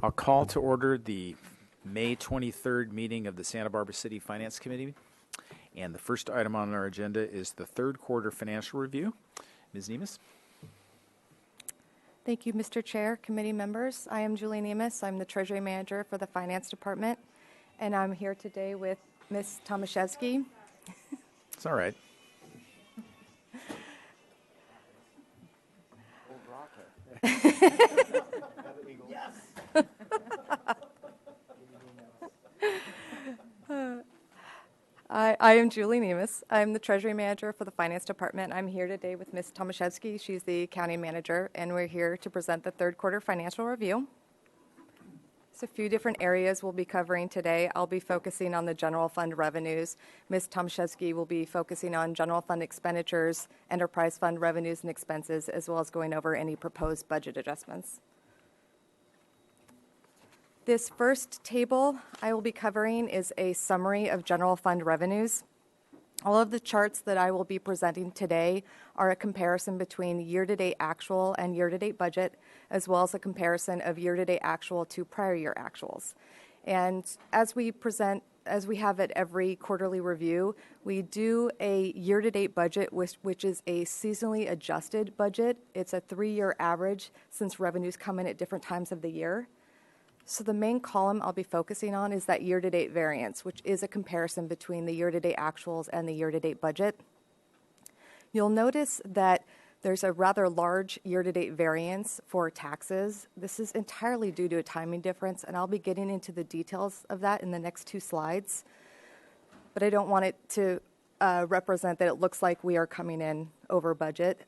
I'll call to order the May 23rd meeting of the Santa Barbara City Finance Committee. And the first item on our agenda is the third quarter financial review. Ms. Nemes? Thank you, Mr. Chair, committee members. I am Julie Nemes. I'm the Treasury Manager for the Finance Department, and I'm here today with Ms. Tomaszewski. It's all right. I am Julie Nemes. I'm the Treasury Manager for the Finance Department. I'm here today with Ms. Tomaszewski. She's the Accounting Manager, and we're here to present the third quarter financial review. There's a few different areas we'll be covering today. I'll be focusing on the general fund revenues. Ms. Tomaszewski will be focusing on general fund expenditures, enterprise fund revenues and expenses, as well as going over any proposed budget adjustments. This first table I will be covering is a summary of general fund revenues. All of the charts that I will be presenting today are a comparison between year-to-date actual and year-to-date budget, as well as a comparison of year-to-date actual to prior year actuals. And as we have at every quarterly review, we do a year-to-date budget, which is a seasonally adjusted budget. It's a 3-year average since revenues come in at different times of the year. So the main column I'll be focusing on is that year-to-date variance, which is a comparison between the year-to-date actuals and the year-to-date budget. You'll notice that there's a rather large year-to-date variance for taxes. This is entirely due to a timing difference, and I'll be getting into the details of that in the next 2 slides. But I don't want it to represent that it looks like we are coming in over budget.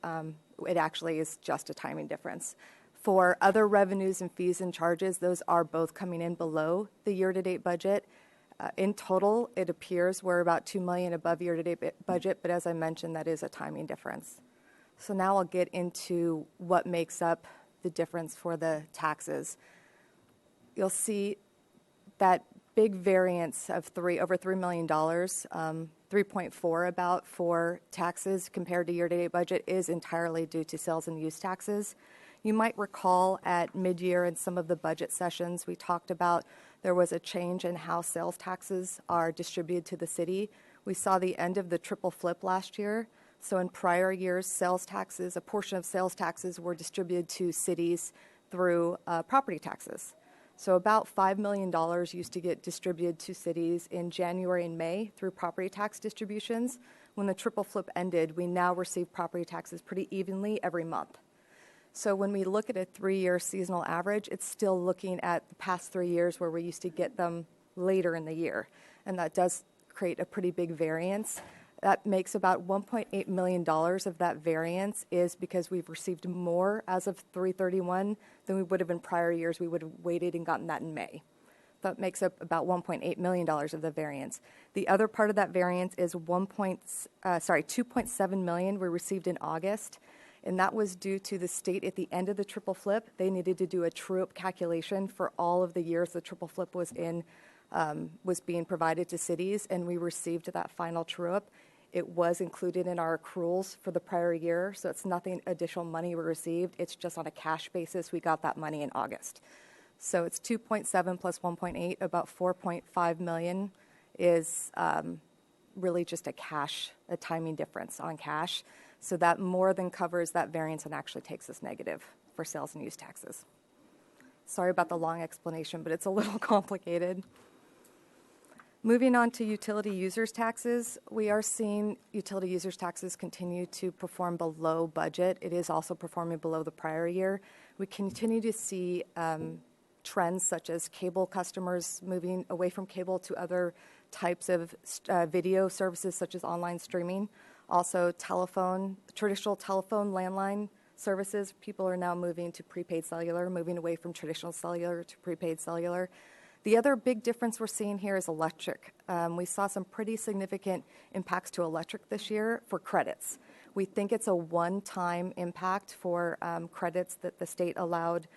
It actually is just a timing difference. For other revenues and fees and charges, those are both coming in below the year-to-date budget. In total, it appears we're about $2 million above year-to-date budget, but as I mentioned, that is a timing difference. So now I'll get into what makes up the difference for the taxes. You'll see that big variance of over $3 million, 3.4 about for taxes compared to year-to-date budget is entirely due to sales and use taxes. You might recall at mid-year in some of the budget sessions we talked about there was a change in how sales taxes are distributed to the city. We saw the end of the triple flip last year. So in prior years, sales taxes, a portion of sales taxes were distributed to cities through property taxes. So about $5 million used to get distributed to cities in January and May through property tax distributions. When the triple flip ended, we now receive property taxes pretty evenly every month. So when we look at a 3-year seasonal average, it's still looking at the past 3 years where we used to get them later in the year. And that does create a pretty big variance. That makes about $1.8 million of that variance is because we've received more as of 3/31 than we would have in prior years. We would have waited and gotten that in May. That makes up about $1.8 million of the variance. The other part of that variance is $2.7 million we received in August. And that was due to the state at the end of the triple flip. They needed to do a true-up calculation for all of the years the triple flip was being provided to cities, and we received that final true-up. It was included in our accruals for the prior year, so it's nothing additional money we received. It's just on a cash basis. We got that money in August. So it's 2.7 plus 1.8, about 4.5 million is really just a timing difference on cash. So that more than covers that variance and actually takes us negative for sales and use taxes. Sorry about the long explanation, but it's a little complicated. Moving on to utility users taxes, we are seeing utility users taxes continue to perform below budget. It is also performing below the prior year. We continue to see trends such as cable customers moving away from cable to other types of video services such as online streaming. Also traditional telephone landline services. People are now moving to prepaid cellular, moving away from traditional cellular to prepaid cellular. The other big difference we're seeing here is electric. We saw some pretty significant impacts to electric this year for credits. We think it's a one-time impact for credits that the state allowed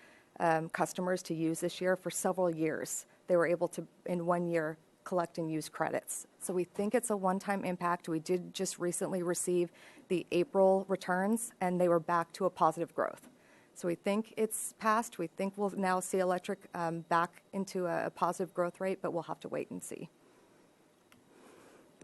customers to use this year for several years. They were able to, in 1 year, collect and use credits. So we think it's a one-time impact. We did just recently receive the April returns, and they were back to a positive growth. So we think it's passed. We think we'll now see electric back into a positive growth rate, but we'll have to wait and see.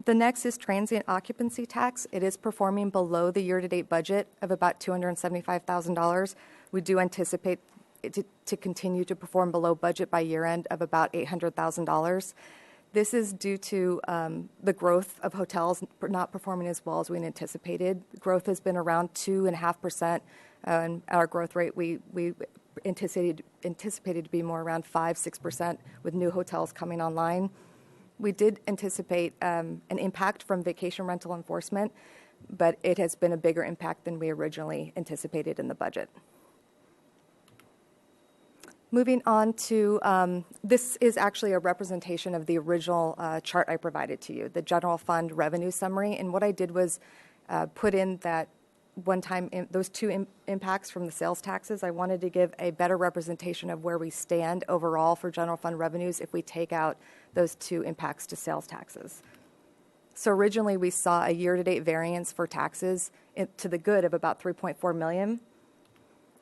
The next is transient occupancy tax. It is performing below the year-to-date budget of about $275,000. We do anticipate it to continue to perform below budget by year-end of about $800,000. This is due to the growth of hotels not performing as well as we anticipated. Growth has been around 2.5%, and our growth rate we anticipated to be more around 5-6% with new hotels coming online. We did anticipate an impact from vacation rental enforcement, but it has been a bigger impact than we originally anticipated in the budget. Moving on to, this is actually a representation of the original chart I provided to you, the general fund revenue summary. And what I did was put in that one-time, those two impacts from the sales taxes. I wanted to give a better representation of where we stand overall for general fund revenues if we take out those two impacts to sales taxes. So originally we saw a year-to-date variance for taxes to the good of about $3.4 million.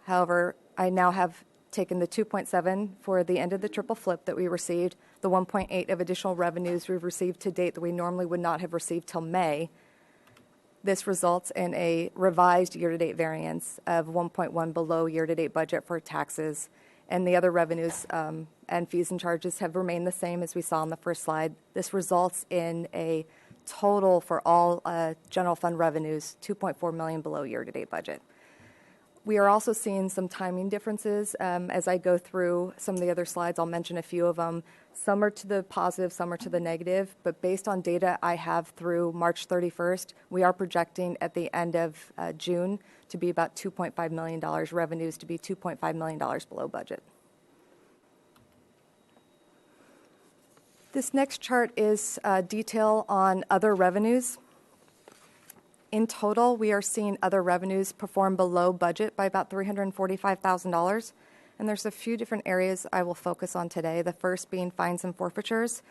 However, I now have taken the 2.7 for the end of the triple flip that we received, the 1.8 of additional revenues we've received to date that we normally would not have received till May. This results in a revised year-to-date variance of 1.1 below year-to-date budget for taxes, and the other revenues and fees and charges have remained the same as we saw on the first slide. This results in a total for all general fund revenues, $2.4 million below year-to-date budget. We are also seeing some timing differences. As I go through some of the other slides, I'll mention a few of them. Some are to the positive, some are to the negative, but based on data I have through March 31st, we are projecting at the end of June to be about $2.5 million, revenues to be $2.5 million below budget. This next chart is detail on other revenues. In total, we are seeing other revenues perform below budget by about $345,000. And there's a few different areas I will focus on today, the first being fines and forfeitures.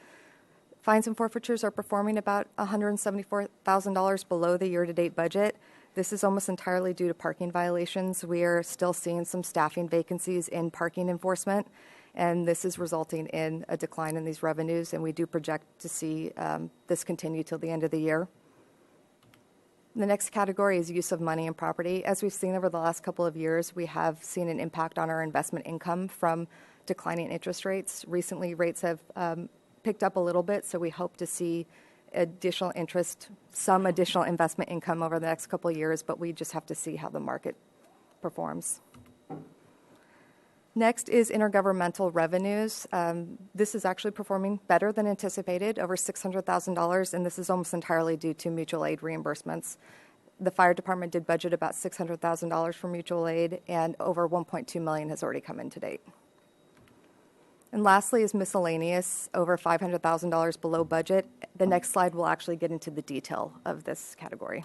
Fines and forfeitures are performing about $174,000 below the year-to-date budget. This is almost entirely due to parking violations. We are still seeing some staffing vacancies in parking enforcement, and this is resulting in a decline in these revenues, and we do project to see this continue till the end of the year. The next category is use of money and property. As we've seen over the last couple of years, we have seen an impact on our investment income from declining interest rates. Recently, rates have picked up a little bit, so we hope to see additional interest, some additional investment income over the next couple of years, but we just have to see how the market performs. Next is intergovernmental revenues. This is actually performing better than anticipated, over $600,000, and this is almost entirely due to mutual aid reimbursements. The fire department did budget about $600,000 for mutual aid, and over $1.2 million has already come in to date. And lastly is miscellaneous, over $500,000 below budget. The next slide will actually get into the detail of this category.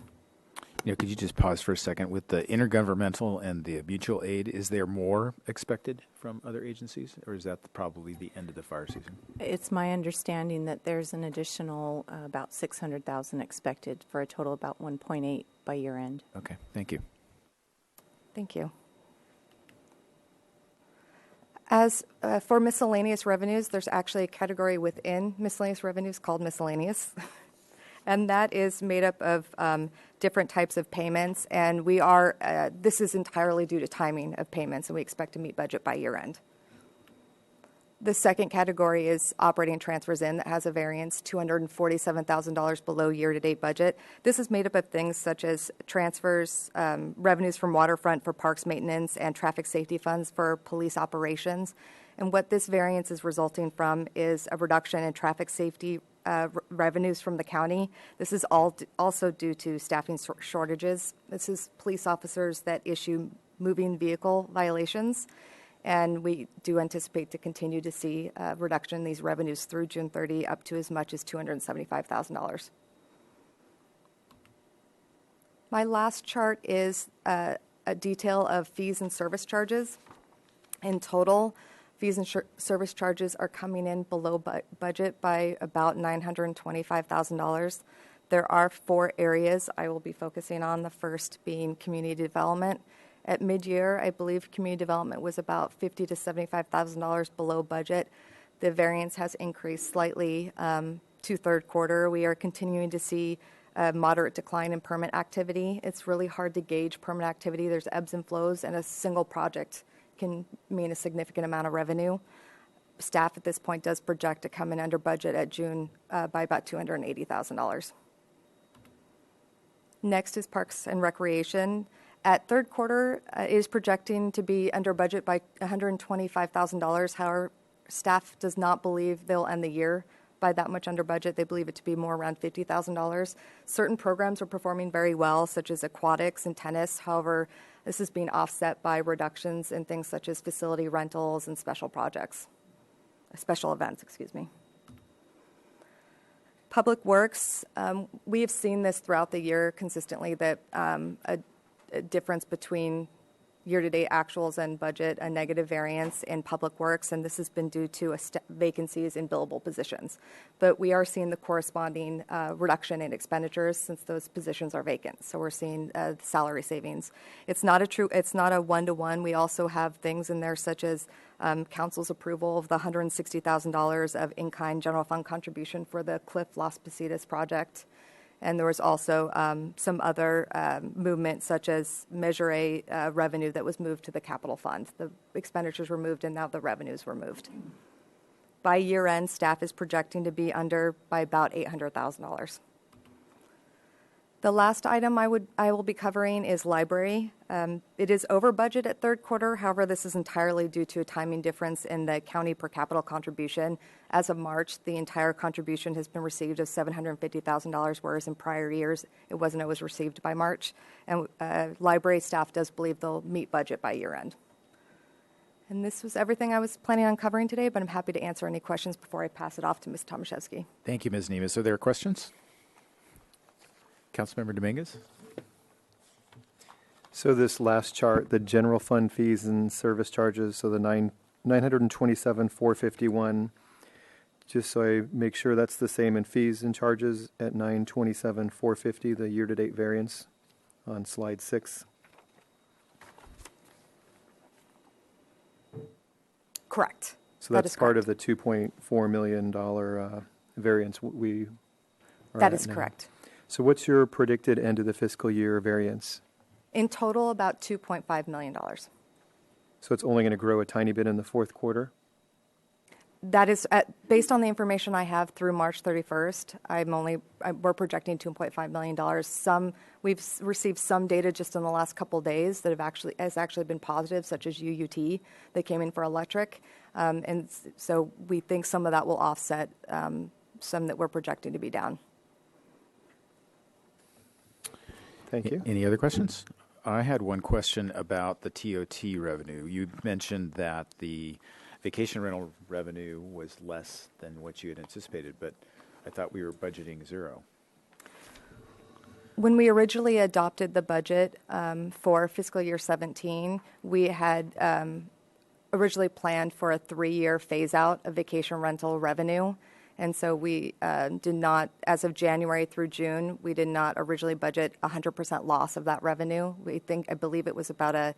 Could you just pause for a second? With the intergovernmental and the mutual aid, is there more expected from other agencies, or is that probably the end of the fire season? It's my understanding that there's an additional about $600,000 expected for a total about 1.8 by year end. Okay, thank you. Thank you. As for miscellaneous revenues, there's actually a category within miscellaneous revenues called miscellaneous. And that is made up of different types of payments. And we are, this is entirely due to timing of payments, and we expect to meet budget by year end. The second category is operating transfers in that has a variance, $247,000 below year-to-date budget. This is made up of things such as transfers, revenues from waterfront for parks maintenance, and traffic safety funds for police operations. And what this variance is resulting from is a reduction in traffic safety revenues from the county. This is also due to staffing shortages. This is police officers that issue moving vehicle violations. And we do anticipate to continue to see a reduction in these revenues through June 30, up to as much as $275,000. My last chart is a detail of fees and service charges. In total, fees and service charges are coming in below budget by about $925,000. There are 4 areas I will be focusing on, the first being community development. At mid-year, I believe community development was about $50,000 to $75,000 below budget. The variance has increased slightly to third quarter. We are continuing to see a moderate decline in permit activity. It's really hard to gauge permit activity. There's ebbs and flows, and a single project can mean a significant amount of revenue. Staff at this point does project to come in under budget at June by about $280,000. Next is Parks and Recreation. At third quarter, it is projecting to be under budget by $125,000. However, staff does not believe they'll end the year by that much under budget. They believe it to be more around $50,000. Certain programs are performing very well, such as aquatics and tennis. However, this is being offset by reductions in things such as facility rentals and special events, excuse me. Public Works, we have seen this throughout the year consistently, that a difference between year-to-date actuals and budget, a negative variance in Public Works, and this has been due to vacancies in billable positions. But we are seeing the corresponding reduction in expenditures since those positions are vacant. So we're seeing salary savings. It's not a one-to-one. We also have things in there such as council's approval of the $160,000 of in-kind general fund contribution for the Cliff Las Positas project. And there was also some other movement, such as Measure A revenue that was moved to the capital fund. The expenditures were moved, and now the revenues were moved. By year end, staff is projecting to be under by about $800,000. The last item I will be covering is library. It is over budget at third quarter. However, this is entirely due to a timing difference in the county per capita contribution. As of March, the entire contribution has been received of $750,000, whereas in prior years it wasn't always received by March. And library staff does believe they'll meet budget by year end. And this was everything I was planning on covering today, but I'm happy to answer any questions before I pass it off to Ms. Tomaszewski. Thank you, Ms. Nemes. Are there questions? Councilmember Dominguez? So this last chart, the general fund fees and service charges, so the 927,451, just so I make sure that's the same in fees and charges at 927,450, the year-to-date variance on slide 6. Correct. So that's part of the $2.4 million variance we are That at is now. correct. So what's your predicted end of the fiscal year variance? In total, about $2.5 million. So it's only going to grow a tiny bit in the fourth quarter? That is, based on the information I have through March 31st, we're projecting $2.5 million. We've received some data just in the last couple of days that has actually been positive, such as UUT. They came in for electric. And so we think some of that will offset some that we're projecting to be down. Thank you. Any other questions? I had one question about the TOT revenue. You mentioned that the vacation rental revenue was less than what you had anticipated, but I thought we were budgeting zero. When we originally adopted the budget for fiscal year 17, we had originally planned for a 3-year phase-out of vacation rental revenue. And so we did not, as of January through June, we did not originally budget 100% loss of that revenue. I believe it was about a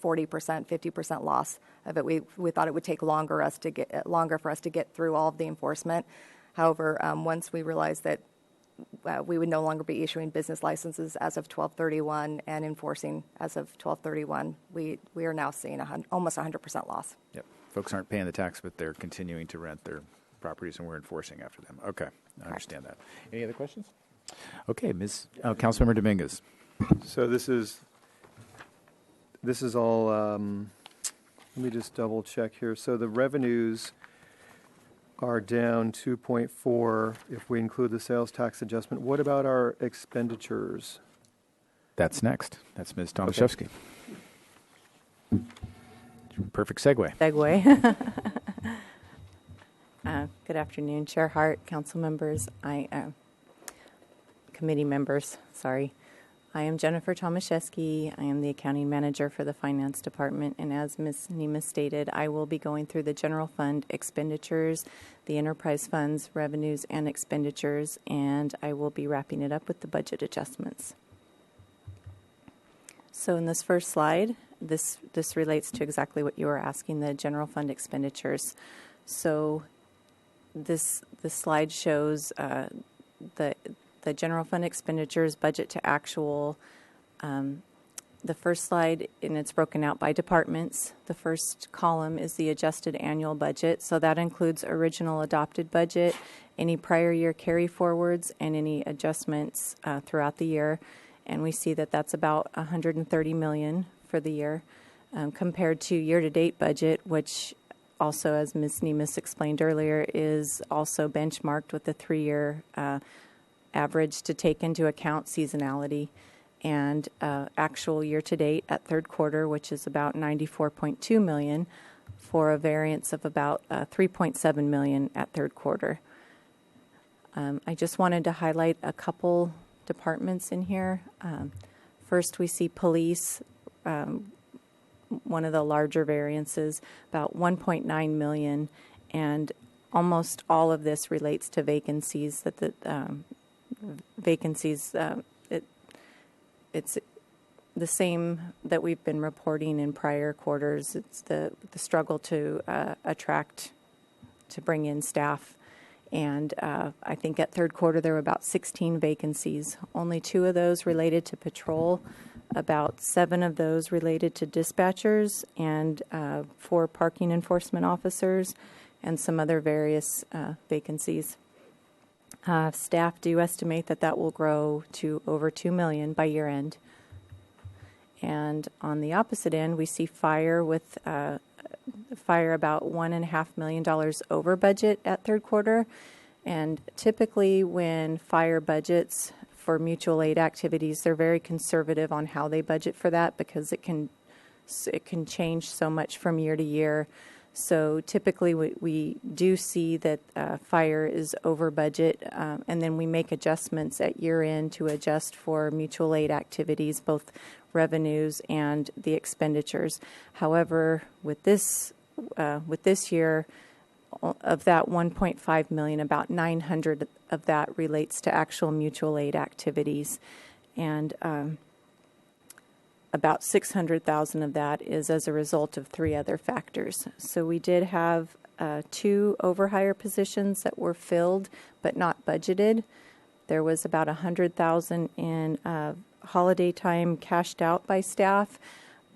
40%, 50% loss of it. We thought it would take longer for us to get through all of the enforcement. However, once we realized that we would no longer be issuing business licenses as of 12/31 and enforcing as of 12/31, we are now seeing almost 100% loss. Yep. Folks aren't paying the tax, but they're continuing to rent their properties, and we're enforcing after them. Okay, I understand that. Any other questions? Okay, Councilmember Dominguez. So this is all, let me just double check here. So the revenues are down 2.4 if we include the sales tax adjustment. What about our expenditures? That's next. That's Ms. Tomaszewski. Perfect segue. Good afternoon, Chair Hart, council members, committee members, sorry. I am Jennifer Tomaszewski. I am the accounting manager for the finance department, and as Ms. Nemes stated, I will be going through the general fund expenditures, the enterprise funds, revenues, and expenditures, and I will be wrapping it up with the budget adjustments. So in this first slide, this relates to exactly what you were asking, the general fund expenditures. So this slide shows the general fund expenditures budget to actual. The first slide, and it's broken out by departments. The first column is the adjusted annual budget. So that includes original adopted budget, any prior year carry forwards, and any adjustments throughout the year. And we see that that's about $130 million for the year, compared to year-to-date budget, which also, as Ms. Nemes explained earlier, is also benchmarked with the 3-year average to take into account seasonality. And actual year-to-date at third quarter, which is about $94.2 million, for a variance of about $3.7 million at third quarter. I just wanted to highlight a couple departments in here. First, we see police, one of the larger variances, about $1.9 million, and almost all of this relates to vacancies. It's the same that we've been reporting in prior quarters. It's the struggle to bring in staff. And I think at third quarter there were about 16 vacancies. Only 2 of those related to patrol, about 7 of those related to dispatchers, and 4 parking enforcement officers, and some other various vacancies. Staff do estimate that will grow to over 2 million by year end. And on the opposite end, we see fire with fire about $1.5 million over budget at third quarter. And typically when fire budgets for mutual aid activities, they're very conservative on how they budget for that, because it can change so much from year to year. So typically we do see that fire is over budget, and then we make adjustments at year end to adjust for mutual aid activities, both revenues and the expenditures. However, with this year, of that 1.5 million, about 900 of that relates to actual mutual aid activities, and about 600,000 of that is as a result of 3 other factors. So we did have 2 overhire positions that were filled but not budgeted. There was about 100,000 in holiday time cashed out by staff,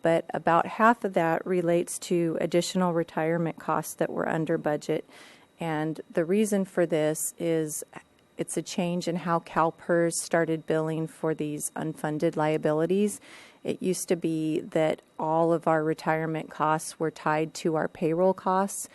but about half of that relates to additional retirement costs that were under budget. And the reason for this is it's a change in how CalPERS started billing for these unfunded liabilities. It used to be that all of our retirement costs were tied to our payroll costs.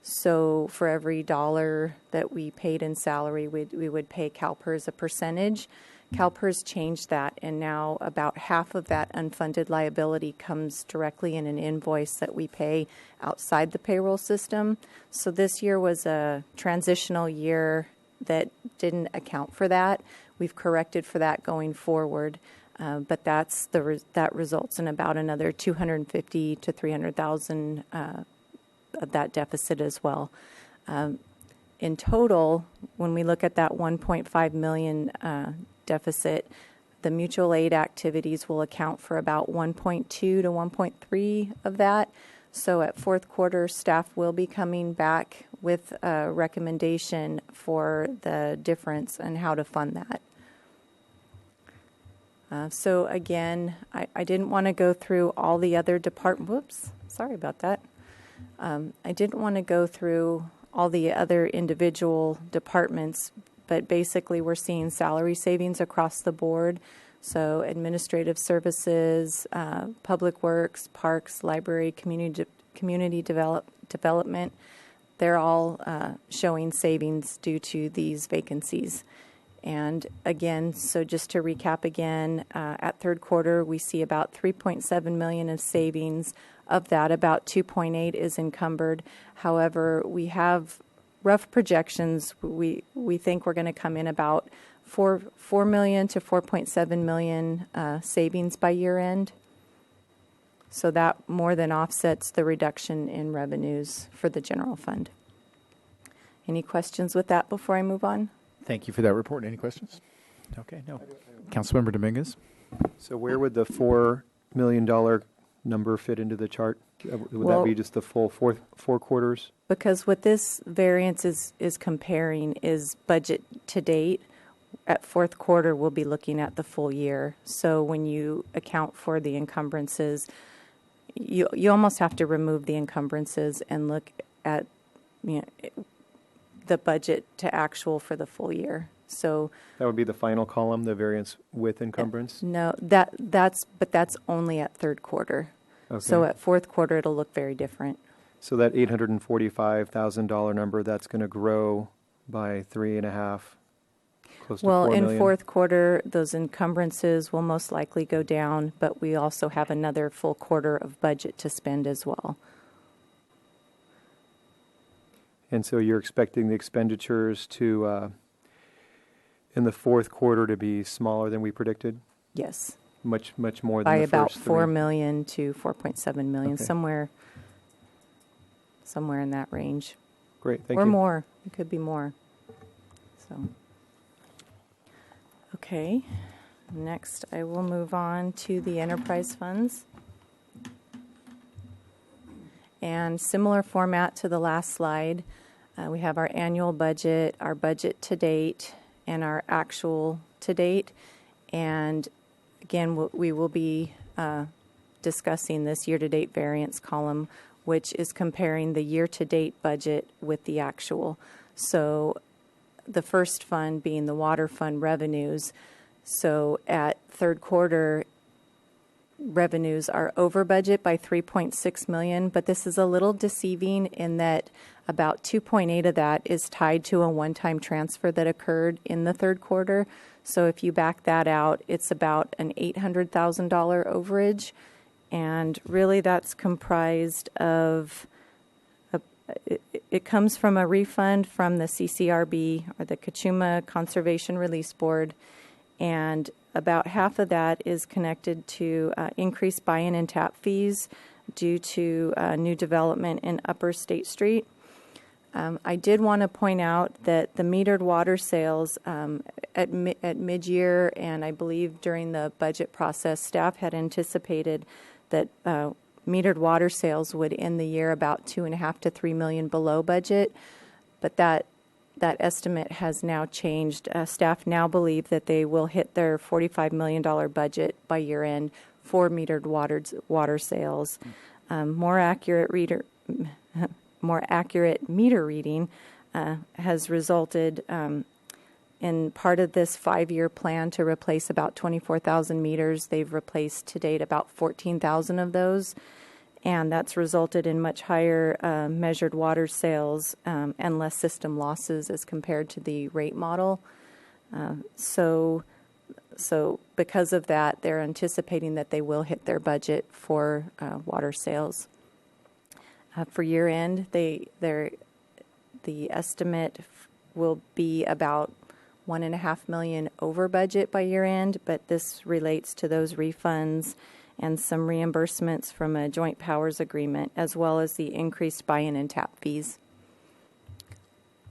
So for every dollar that we paid in salary, we would pay CalPERS a percentage. CalPERS changed that, and now about half of that unfunded liability comes directly in an invoice that we pay outside the payroll system. So this year was a transitional year that didn't account for that. We've corrected for that going forward. But that results in about another 250 to 300,000 of that deficit as well. In total, when we look at that 1.5 million deficit, the mutual aid activities will account for about 1.2 to 1.3 of that. So at fourth quarter, staff will be coming back with a recommendation for the difference and how to fund that. So again, I didn't want to go through all the other whoops, sorry about that. I didn't want to go through all the other individual departments, but basically we're seeing salary savings across the board. So administrative services, public works, parks, library, community development, they're all showing savings due to these vacancies. And again, so just to recap again, at third quarter, we see about 3.7 million of savings. Of that, about 2.8 is encumbered. However, we have rough projections. We think we're going to come in about 4 million to 4.7 million savings by year end. So that more than offsets the reduction in revenues for the general fund. Any questions with that before I move on? Thank you for that report. Any questions? Okay, no. Councilmember Dominguez? So where would the 4 million number fit into the chart? Would Well- that be just the full four quarters? Because what this variance is comparing is budget to date. At fourth quarter, we'll be looking at the full year. So when you account for the encumbrances, you almost have to remove the encumbrances and look at, you know, the budget to actual for the full year. So That would be the final column, the variance with encumbrance? no, that's only at third quarter. So Okay. at fourth quarter, it'll look very different. So that $845,000 number, that's going to grow by 3.5, close to Well, 4 in million? fourth quarter, those encumbrances will most likely go down, but we also have another full quarter of budget to spend as well. And so you're expecting the expenditures to, in the fourth quarter, to be smaller than we predicted? Yes, Much more than by the about first 4 three? million to 4.7 million, Okay. somewhere in that range. Great, thank you. Or more. It could be more. So, okay. Next, I will move on to the enterprise funds. And similar format to the last slide, we have our annual budget, our budget to date, and our actual to date. And again, we will be discussing this year-to-date variance column, which is comparing the year-to-date budget with the actual. So the first fund being the water fund revenues. So at third quarter, revenues are over budget by 3.6 million, but this is a little deceiving in that about 2.8 of that is tied to a one-time transfer that occurred in the third quarter. So if you back that out, it's about an $800,000 overage. And really that's comprised of, it comes from a refund from the CCRB, or the Kachuma Conservation Release Board, and about half of that is connected to increased buy-in and tap fees due to new development in Upper State Street. I did want to point out that the metered water sales at mid-year, and I believe during the budget process, staff had anticipated that metered water sales would end the year about 2.5 to 3 million below budget, but that estimate has now changed. Staff now believe that they will hit their $45 million budget by year end for metered water sales. More accurate meter reading has resulted in part of this 5-year plan to replace about 24,000 meters. They've replaced to date about 14,000 of those, and that's resulted in much higher measured water sales and less system losses as compared to the rate model. So because of that, they're anticipating that they will hit their budget for water sales. For year end, the estimate will be about 1.5 million over budget by year end, but this relates to those refunds and some reimbursements from a joint powers agreement, as well as the increased buy-in and tap fees.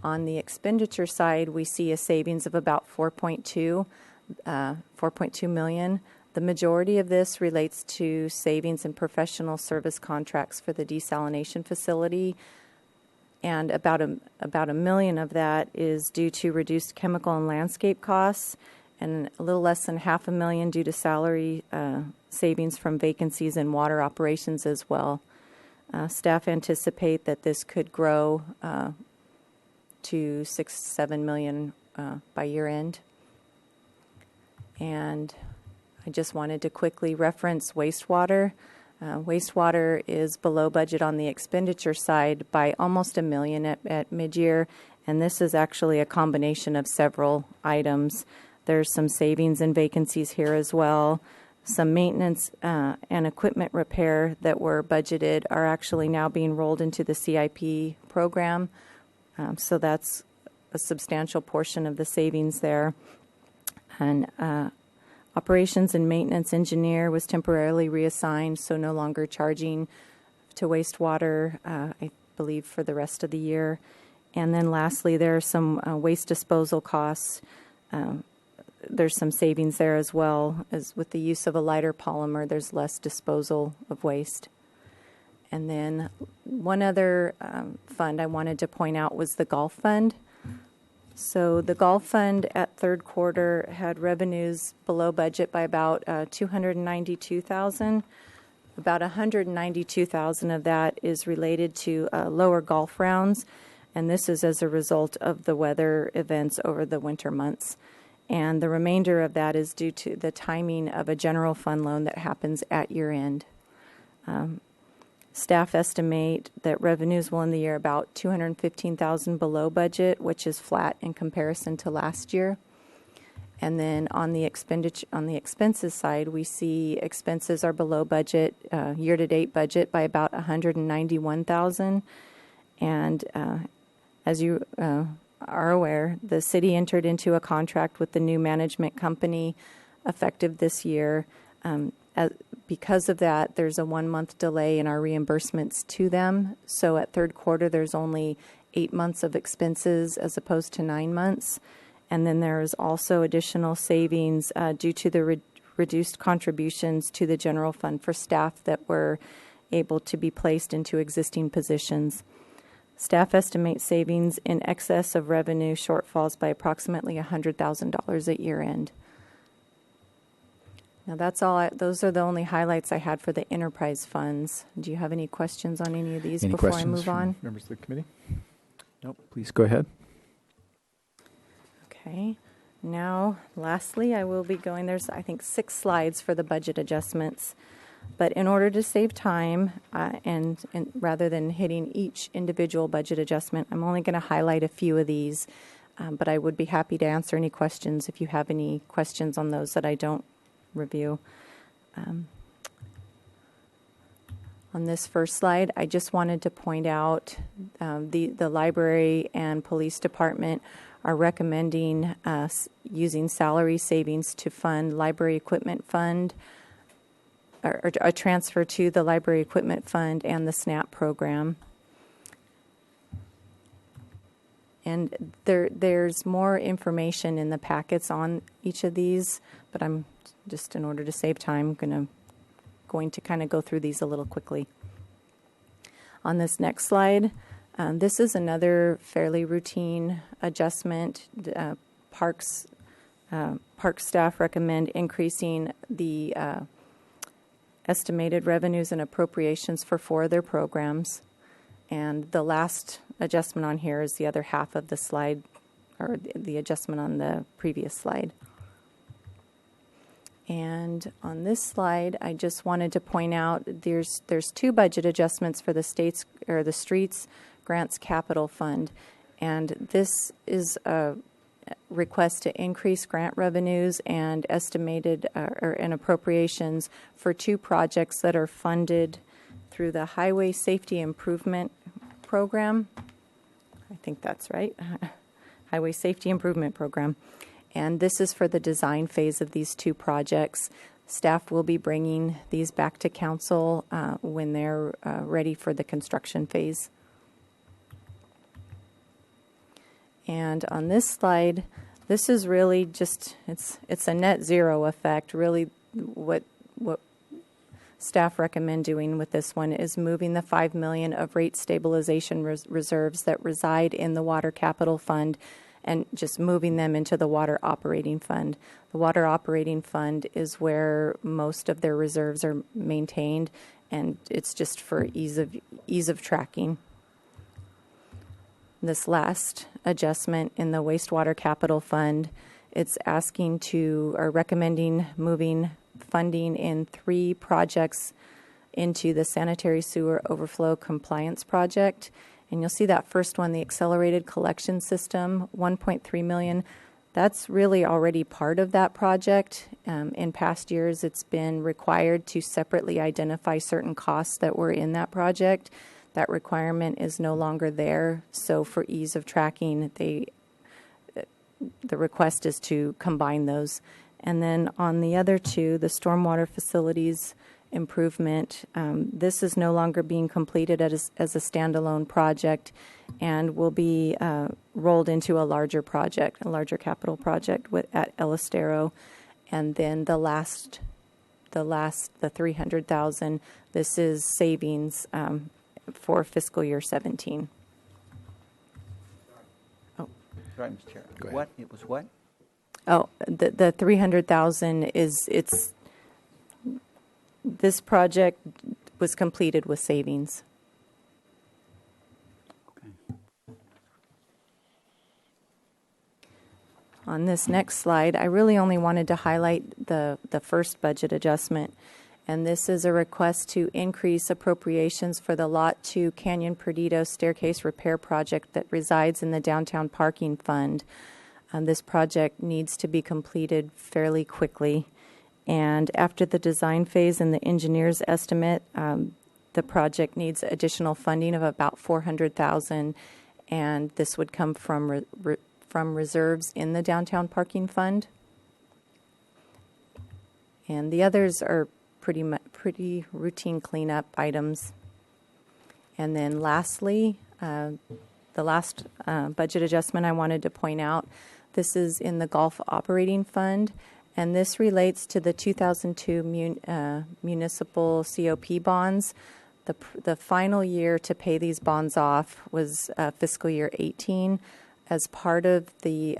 On the expenditure side, we see a savings of about 4.2 million. The majority of this relates to savings in professional service contracts for the desalination facility, and about a million of that is due to reduced chemical and landscape costs, and a little less than $500,000 due to salary savings from vacancies in water operations as well. Staff anticipate that this could grow to 6-7 million by year end. And I just wanted to quickly reference wastewater. Wastewater is below budget on the expenditure side by almost $1 million at mid-year, and this is actually a combination of several items. There's some savings and vacancies here as well. Some maintenance and equipment repair that were budgeted are actually now being rolled into the CIP program, so that's a substantial portion of the savings there. And operations and maintenance engineer was temporarily reassigned, so no longer charging to wastewater, I believe, for the rest of the year. And then lastly, there are some waste disposal costs there's some savings there as well, as with the use of a lighter polymer, there's less disposal of waste. And then one other fund I wanted to point out was the golf fund. So the golf fund at third quarter had revenues below budget by about $292,000. About $192,000 of that is related to lower golf rounds, and this is as a result of the weather events over the winter months. And the remainder of that is due to the timing of a general fund loan that happens at year end. Staff estimate that revenues will end the year about $215,000 below budget, which is flat in comparison to last year. And then on the expenses side, we see expenses are below budget, year-to-date budget by about $191,000. And as you are aware, the city entered into a contract with the new management company effective this year. Because of that, there's a 1-month delay in our reimbursements to them. So at third quarter, there's only 8 months of expenses as opposed to 9 months. And then there's also additional savings due to the reduced contributions to the general fund for staff that were able to be placed into existing positions. Staff estimate savings in excess of revenue shortfalls by approximately $100,000 at year end. Now that's all. Those are the only highlights I had for the enterprise funds. Do you have any questions on any of these before I move on? Members of the committee? Nope. Please go ahead. Okay. Now, lastly, I will be going. There's, I think, 6 slides for the budget adjustments. But in order to save time, and rather than hitting each individual budget adjustment, I'm only going to highlight a few of these. But I would be happy to answer any questions if you have any questions on those that I don't review. On this first slide, I just wanted to point out the library and police department are recommending using salary savings to fund library equipment fund, or a transfer to the library equipment fund and the SNAP program. And there's more information in the packets on each of these, but I'm just, in order to save time, going to kind of go through these a little quickly. On this next slide, this is another fairly routine adjustment. Park staff recommend increasing the estimated revenues and appropriations for 4 of their programs. And the last adjustment on here is the other half of the slide, or the adjustment on the previous slide. And on this slide, I just wanted to point out there's 2 budget adjustments for the state's or the streets grants capital fund, and this is a request to increase grant revenues and estimated and appropriations for 2 projects that are funded through the Highway Safety Improvement Program. I think that's right. Highway Safety Improvement Program. And this is for the design phase of these 2 projects. Staff will be bringing these back to council when they're ready for the construction phase. And on this slide, this is really just, it's a net zero effect. Really what staff recommend doing with this one is moving the $5 million of rate stabilization reserves that reside in the Water Capital Fund and just moving them into the Water Operating Fund. The Water Operating Fund is where most of their reserves are maintained, and it's just for ease of tracking. This last adjustment in the Wastewater Capital Fund, it's asking or recommending moving funding in 3 projects into the Sanitary Sewer Overflow Compliance Project. And you'll see that first one, the Accelerated Collection System, $1.3 million. That's really already part of that project. In past years, it's been required to separately identify certain costs that were in that project. That requirement is no longer there. So for ease of tracking, the request is to combine those. And then on the other 2, the Stormwater Facilities improvement. This is no longer being completed as a standalone project and will be rolled into a larger project, a larger capital project at El Estero. And then the 300,000, this is savings for fiscal year 17. Sorry, Mr. Chair. Go ahead. What? It was what? Oh, the 300,000 it's this project was completed with savings. Okay. On this next slide, I really only wanted to highlight the first budget adjustment, and this is a request to increase appropriations for the Lot 2 Canyon Perdido staircase repair project that resides in the downtown parking fund. This project needs to be completed fairly quickly, and after the design phase and the engineer's estimate, the project needs additional funding of about $400,000, and this would come from reserves in the downtown parking fund. And the others are pretty routine cleanup items. And then lastly, the last budget adjustment I wanted to point out, this is in the Gulf Operating Fund, and this relates to the 2002 municipal COP bonds. The final year to pay these bonds off was fiscal year 18. As part of the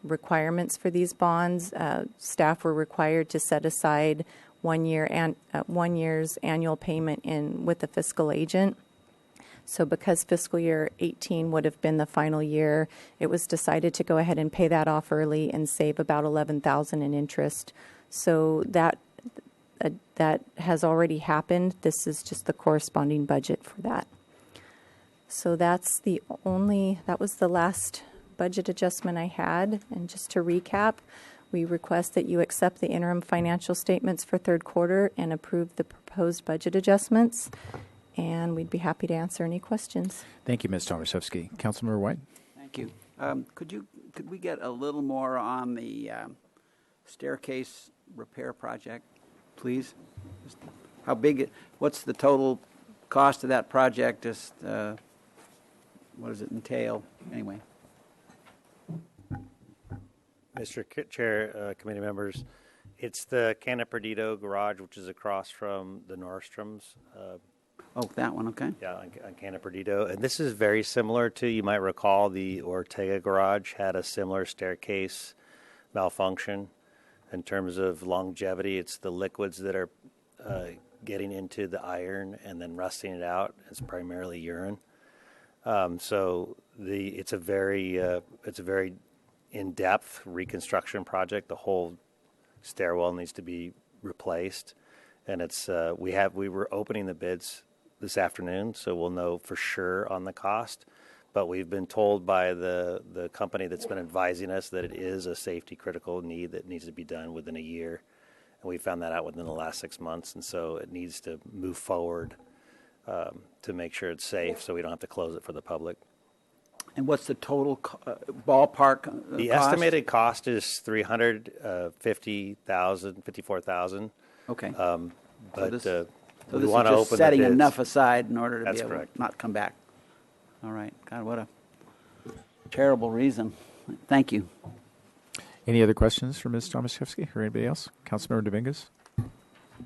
requirements for these bonds, staff were required to set aside 1 year's annual payment with the fiscal agent. So because fiscal year 18 would have been the final year, it was decided to go ahead and pay that off early and save about $11,000 in interest. So that has already happened. This is just the corresponding budget for that. So that was the last budget adjustment I had. And just to recap, we request that you accept the interim financial statements for third quarter and approve the proposed budget adjustments. And we'd be happy to answer any questions. Thank you, Ms. Tomaszewski. Councilmember White? Thank you. Could we get a little more on the staircase repair project, please? Just how big? What's the total cost of that project? Just what does it entail? Anyway. Mr. Chair, committee members, it's the Canyon Perdido garage, which is across from the Nordstroms. Oh, that one, okay. Yeah, on Canyon Perdido. And this is very similar to, you might recall, the Ortega garage had a similar staircase malfunction in terms of longevity. It's the liquids that are getting into the iron and then rusting it out. It's primarily urine. So it's a very in-depth reconstruction project. The whole stairwell needs to be replaced, and it's we were opening the bids this afternoon, so we'll know for sure on the cost. But we've been told by the company that's been advising us that it is a safety critical need that needs to be done within a year, and we found that out within the last 6 months, and so it needs to move forward to make sure it's safe, so we don't have to close it for the public. And what's the total ballpark The cost? estimated cost is $354,000. Okay. But So we this is want to just open setting the bids. enough aside in order to That's be able correct. to not come back. All right. God, what a terrible reason. Thank you. Any other questions for Ms. Tomaszewski or anybody else? Councilmember Dominguez?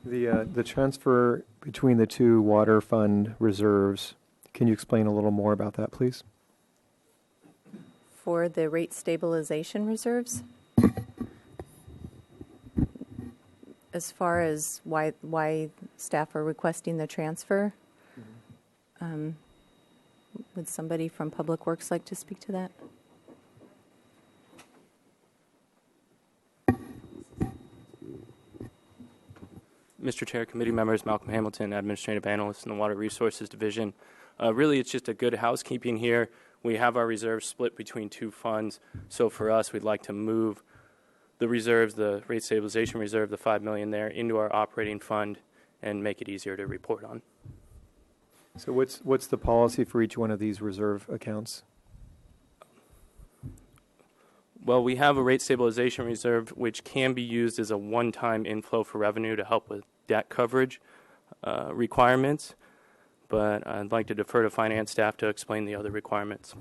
The transfer between the two water fund reserves, can you explain a little more about that, please? For the rate stabilization reserves, as far as why staff are requesting the transfer, would somebody from Public Works like to speak to that? Mr. Chair, committee members, Malcolm Hamilton, Administrative Analyst in the Water Resources Division. Really, it's just a good housekeeping here. We have our reserves split between two funds, so for us, we'd like to move the reserves, the rate stabilization reserve, the $5 million there, into our operating fund and make it easier to report on. So what's the policy for each one of these reserve accounts? Well, we have a rate stabilization reserve, which can be used as a one-time inflow for revenue to help with debt coverage. requirements, but I'd like to defer to finance staff to explain the other requirements.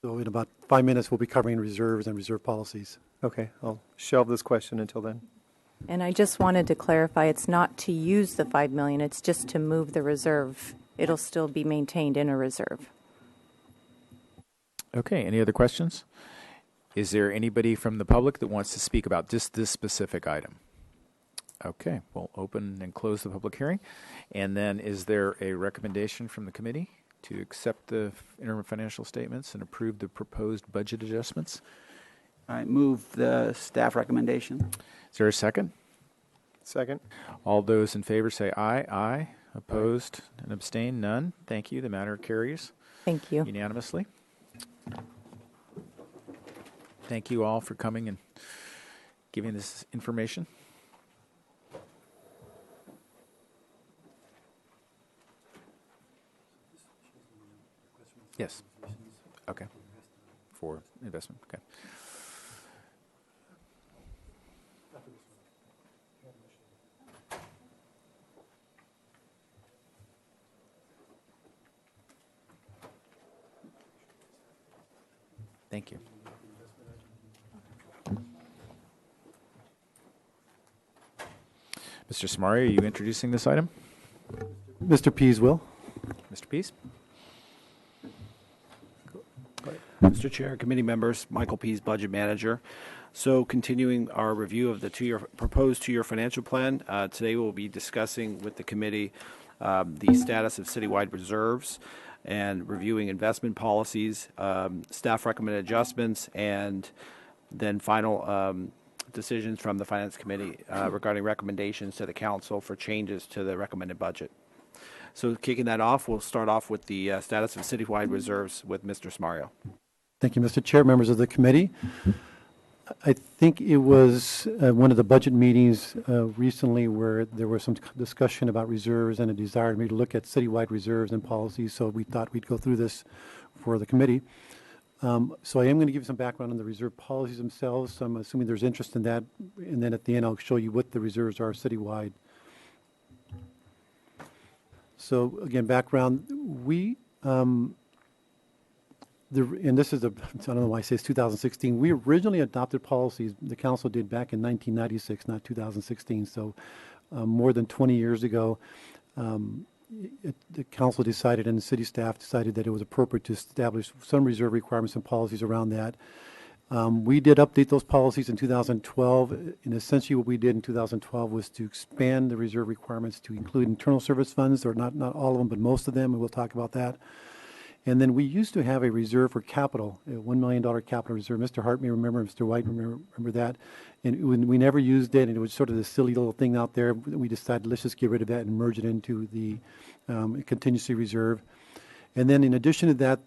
So in about 5 minutes, we'll be covering reserves and reserve policies. Okay, I'll shelve this question until then. And I just wanted to clarify, it's not to use the 5 million, it's just to move the reserve. It'll still be maintained in a reserve. Okay, any other questions? Is there anybody from the public that wants to speak about just this specific item? Okay, we'll open and close the public hearing. And then is there a recommendation from the committee to accept the interim financial statements and approve the proposed budget adjustments? I move the staff recommendation. Is there a second? Second. All those in favor say aye. Aye. Opposed and abstained? None. Thank you. The matter carries Thank you. unanimously. Thank you all for coming and giving this information. Yes. Okay. For investment. Okay. Thank you. Mr. Samari, are you introducing this item? Mr. Pease will. Mr. Pease? Mr. Chair, committee members, Michael Pease, Budget Manager. So continuing our review of the proposed two-year financial plan, today we'll be discussing with the committee the status of citywide reserves and reviewing investment policies, staff recommended adjustments, and then final decisions from the Finance Committee regarding recommendations to the Council for changes to the recommended budget. So kicking that off, we'll start off with the status of citywide reserves with Mr. Smario. Thank you, Mr. Chair, members of the committee. I think it was one of the budget meetings recently where there was some discussion about reserves and a desire to me to look at citywide reserves and policies, so we thought we'd go through this for the committee. So I am going to give you some background on the reserve policies themselves. So I'm assuming there's interest in that, and then at the end I'll show you what the reserves are citywide. So again, background, we and this is I don't know why I say it's 2016. We originally adopted policies, the council did back in 1996, not 2016. So more than 20 years ago, the council decided and the city staff decided that it was appropriate to establish some reserve requirements and policies around that. We did update those policies in 2012, and essentially what we did in 2012 was to expand the reserve requirements to include internal service funds, or not all of them, but most of them, and we'll talk about that. And then we used to have a reserve for capital, a $1 million capital reserve. Mr. Hart may remember, Mr. White remember that. And we never used it, and it was sort of this silly little thing out there. We decided, let's just get rid of that and merge it into the contingency reserve. And then in addition to that,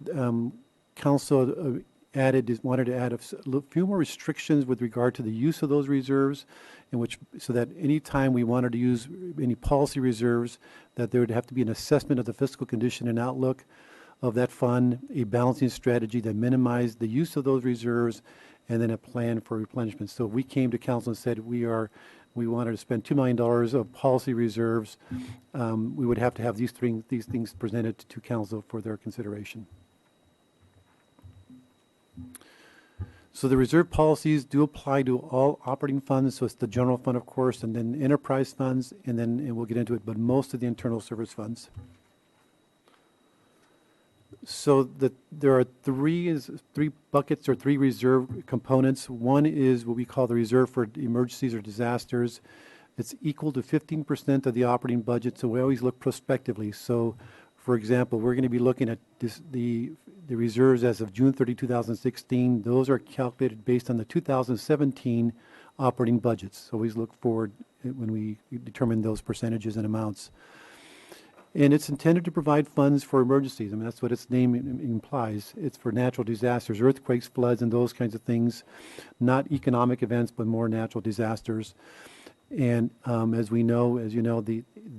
council wanted to add a few more restrictions with regard to the use of those reserves, so that any time we wanted to use any policy reserves, that there would have to be an assessment of the fiscal condition and outlook of that fund, a balancing strategy that minimized the use of those reserves, and then a plan for replenishment. So we came to council and said we wanted to spend $2 million of policy reserves. We would have to have these things presented to council for their consideration. So the reserve policies do apply to all operating funds. So it's the general fund, of course, and then enterprise funds, and we'll get into it, but most of the internal service funds. So there are three buckets or three reserve components. One is what we call the reserve for emergencies or disasters. It's equal to 15% of the operating budget, so we always look prospectively. So, for example, we're going to be looking at the reserves as of June 30, 2016. Those are calculated based on the 2017 operating budgets. So always look forward when we determine those percentages and amounts. And it's intended to provide funds for emergencies. I mean, that's what its name implies. It's for natural disasters, earthquakes, floods, and those kinds of things. Not economic events, but more natural disasters. And as you know,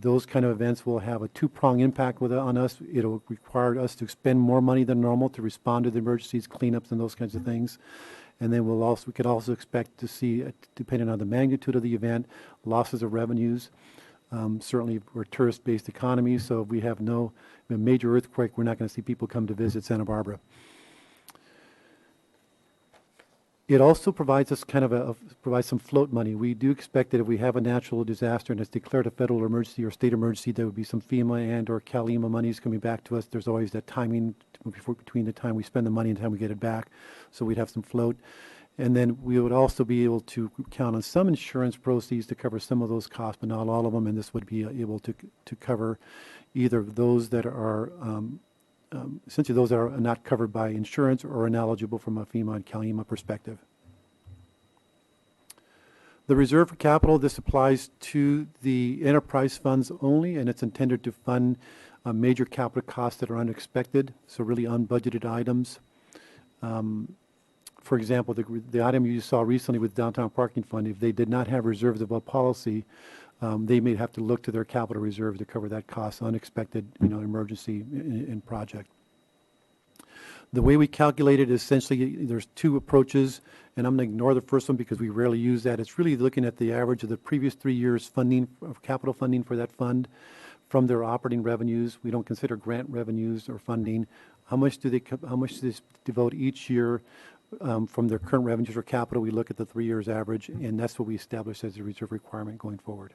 those kind of events will have a two-prong impact on us. It'll require us to expend more money than normal to respond to the emergencies, cleanups, and those kinds of things. And then we could also expect to see, depending on the magnitude of the event, losses of revenues. Certainly, we're a tourist-based economy, so if we have a major earthquake, we're not going to see people come to visit Santa Barbara. It also provides us provides some float money. We do expect that if we have a natural disaster and it's declared a federal emergency or state emergency, there would be some FEMA and or CalEMA monies coming back to us. There's always that timing between the time we spend the money and the time we get it back, so we'd have some float. And then we would also be able to count on some insurance proceeds to cover some of those costs, but not all of them, and this would be able to cover either those that are essentially those that are not covered by insurance or ineligible from a FEMA and CalEMA perspective. The reserve for capital, this applies to the enterprise funds only, and it's intended to fund major capital costs that are unexpected, so really unbudgeted items. For example, the item you saw recently with Downtown Parking Fund, if they did not have reserves above policy, they may have to look to their capital reserve to cover that cost, unexpected, emergency in project. The way we calculate it is essentially there's two approaches, and I'm going to ignore the first one because we rarely use that. It's really looking at the average of the previous 3 years funding of capital funding for that fund from their operating revenues. We don't consider grant revenues or funding. How much do they devote each year from their current revenues for capital? We look at the 3 years average, and that's what we establish as a reserve requirement going forward.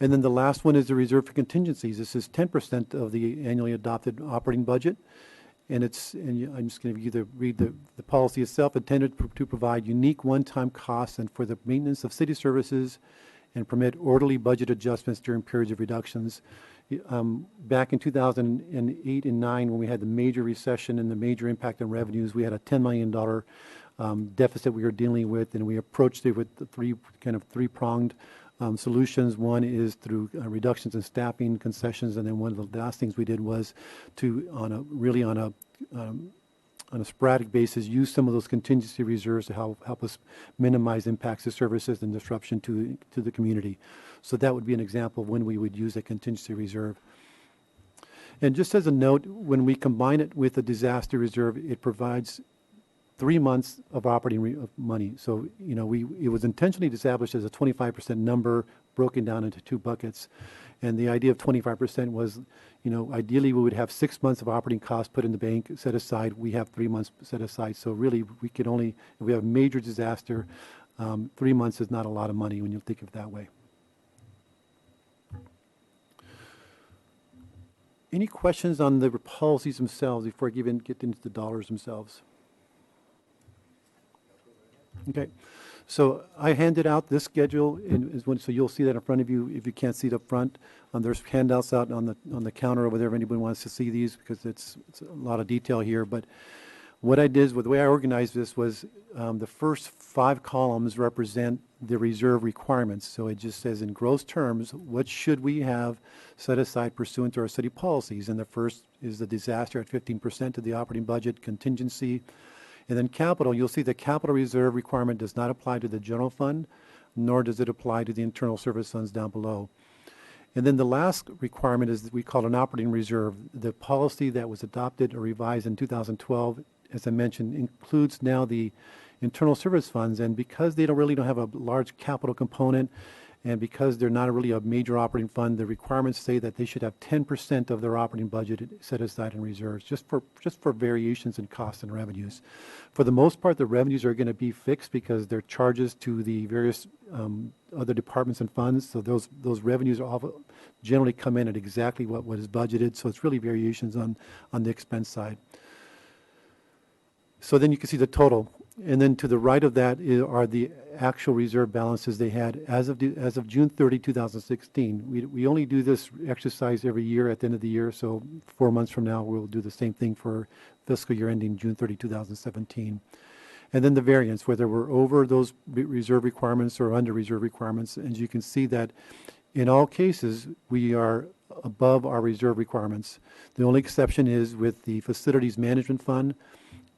And then the last one is the reserve for contingencies. This is 10% of the annually adopted operating budget. And I'm just going to either read the policy itself, intended to provide unique one-time costs and for the maintenance of city services and permit orderly budget adjustments during periods of reductions. Back in 2008 and 9, when we had the major recession and the major impact on revenues, we had a $10 million deficit we were dealing with, and we approached it with the three-pronged solutions. One is through reductions in staffing, concessions, and then one of the last things we did was to, on a sporadic basis, use some of those contingency reserves to help us minimize impacts to services and disruption to the community. So that would be an example of when we would use a contingency reserve. And just as a note, when we combine it with a disaster reserve, it provides 3 months of operating money. So, it was intentionally established as a 25% number broken down into two buckets. And the idea of 25% was, ideally we would have 6 months of operating costs put in the bank, set aside. We have 3 months set aside. So really, we could only, if we have a major disaster, 3 months is not a lot of money when you think of it that way. Any questions on the policies themselves before I get into the dollars themselves? Okay, so I handed out this schedule, so you'll see that in front of you if you can't see it up front. There's handouts out on the counter over there if anybody wants to see these, because it's a lot of detail here. But what I did, the way I organized this was the first 5 columns represent the reserve requirements. So it just says in gross terms, what should we have set aside pursuant to our city policies? And the first is the disaster at 15% of the operating budget, contingency. And then capital, you'll see the capital reserve requirement does not apply to the general fund, nor does it apply to the internal service funds down below. And then the last requirement is we call an operating reserve. The policy that was adopted or revised in 2012, as I mentioned, includes now the internal service funds. And because they don't have a large capital component, and because they're not really a major operating fund, the requirements say that they should have 10% of their operating budget set aside in reserves, just for variations in costs and revenues. For the most part, the revenues are going to be fixed because they're charges to the various other departments and funds. So those revenues generally come in at exactly what is budgeted. So it's really variations on the expense side. So then you can see the total. And then to the right of that are the actual reserve balances they had as of June 30, 2016. We only do this exercise every year at the end of the year, so 4 months from now we'll do the same thing for fiscal year ending June 30, 2017. And then the variance, whether we're over those reserve requirements or under reserve requirements. And you can see that in all cases we are above our reserve requirements. The only exception is with the Facilities Management Fund.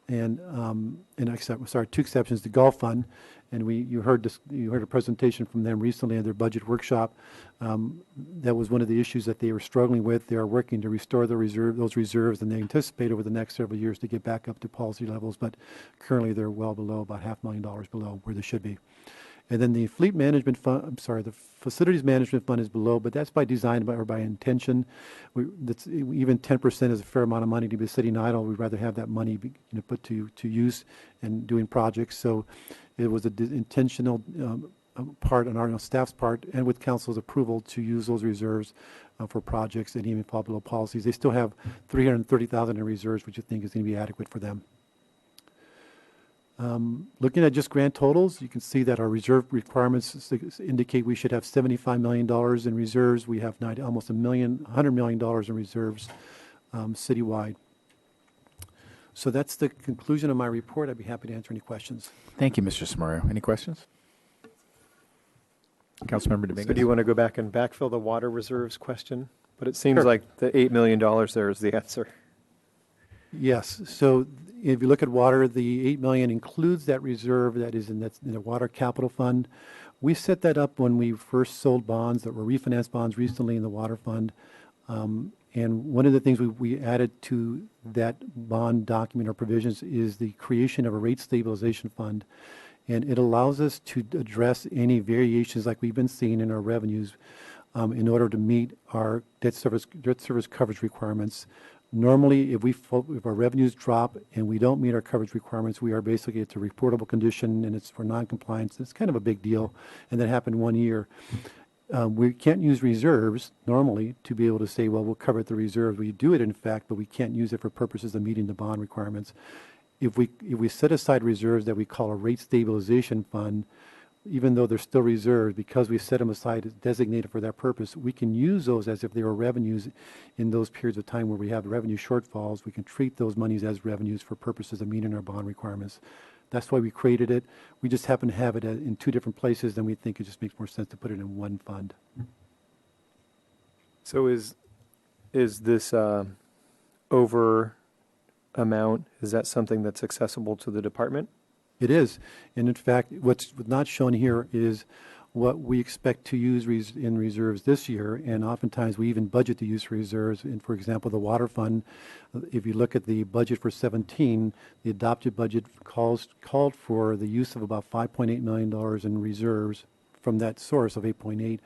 two exceptions, the Gulf Fund, and you heard a presentation from them recently at their budget workshop. That was one of the issues that they were struggling with. They are working to restore those reserves, and they anticipate over the next several years to get back up to policy levels, but currently they're well below, about $500,000 below where they should be. And then the fleet management fund, the facilities management fund is below, but that's by design or by intention. Even 10% is a fair amount of money to be sitting idle. We'd rather have that money put to use and doing projects. So it was an intentional part on our staff's part and with council's approval to use those reserves for projects and even fall below policies. They still have $330,000 in reserves, which I think is going to be adequate for them. Looking at just grand totals, you can see that our reserve requirements indicate we should have $75 million in reserves. We have almost $100 million in reserves citywide. So that's the conclusion of my report. I'd be happy to answer any questions. Thank you, Mr. Samario. Any questions? Councilmember Dominguez. So do you want to go back and backfill the water reserves question? But it seems like the $8 million there is the answer. Yes. So if you look at water, the $8 million includes that reserve that is in the water capital fund. We set that up when we first sold bonds that were refinanced bonds recently in the water fund. And one of the things we added to that bond document or provisions is the creation of a rate stabilization fund. And it allows us to address any variations like we've been seeing in our revenues in order to meet our debt service coverage requirements. Normally, if our revenues drop and we don't meet our coverage requirements, we are basically, it's a reportable condition and it's for non-compliance. It's kind of a big deal, and that happened 1 year. We can't use reserves normally to be able to say, well, we'll cover the reserves. We do it, in fact, but we can't use it for purposes of meeting the bond requirements. If we set aside reserves that we call a rate stabilization fund, even though they're still reserves, because we set them aside as designated for that purpose, we can use those as if they were revenues in those periods of time where we have revenue shortfalls. We can treat those monies as revenues for purposes of meeting our bond requirements. That's why we created it. We just happen to have it in two different places, and we think it just makes more sense to put it in one fund. So is this over amount, is that something that's accessible to the department? It is. And in fact, what's not shown here is what we expect to use in reserves this year. And oftentimes we even budget to use reserves. And for example, the water fund, if you look at the budget for 17, the adopted budget called for the use of about $5.8 million in reserves from that source of 8.8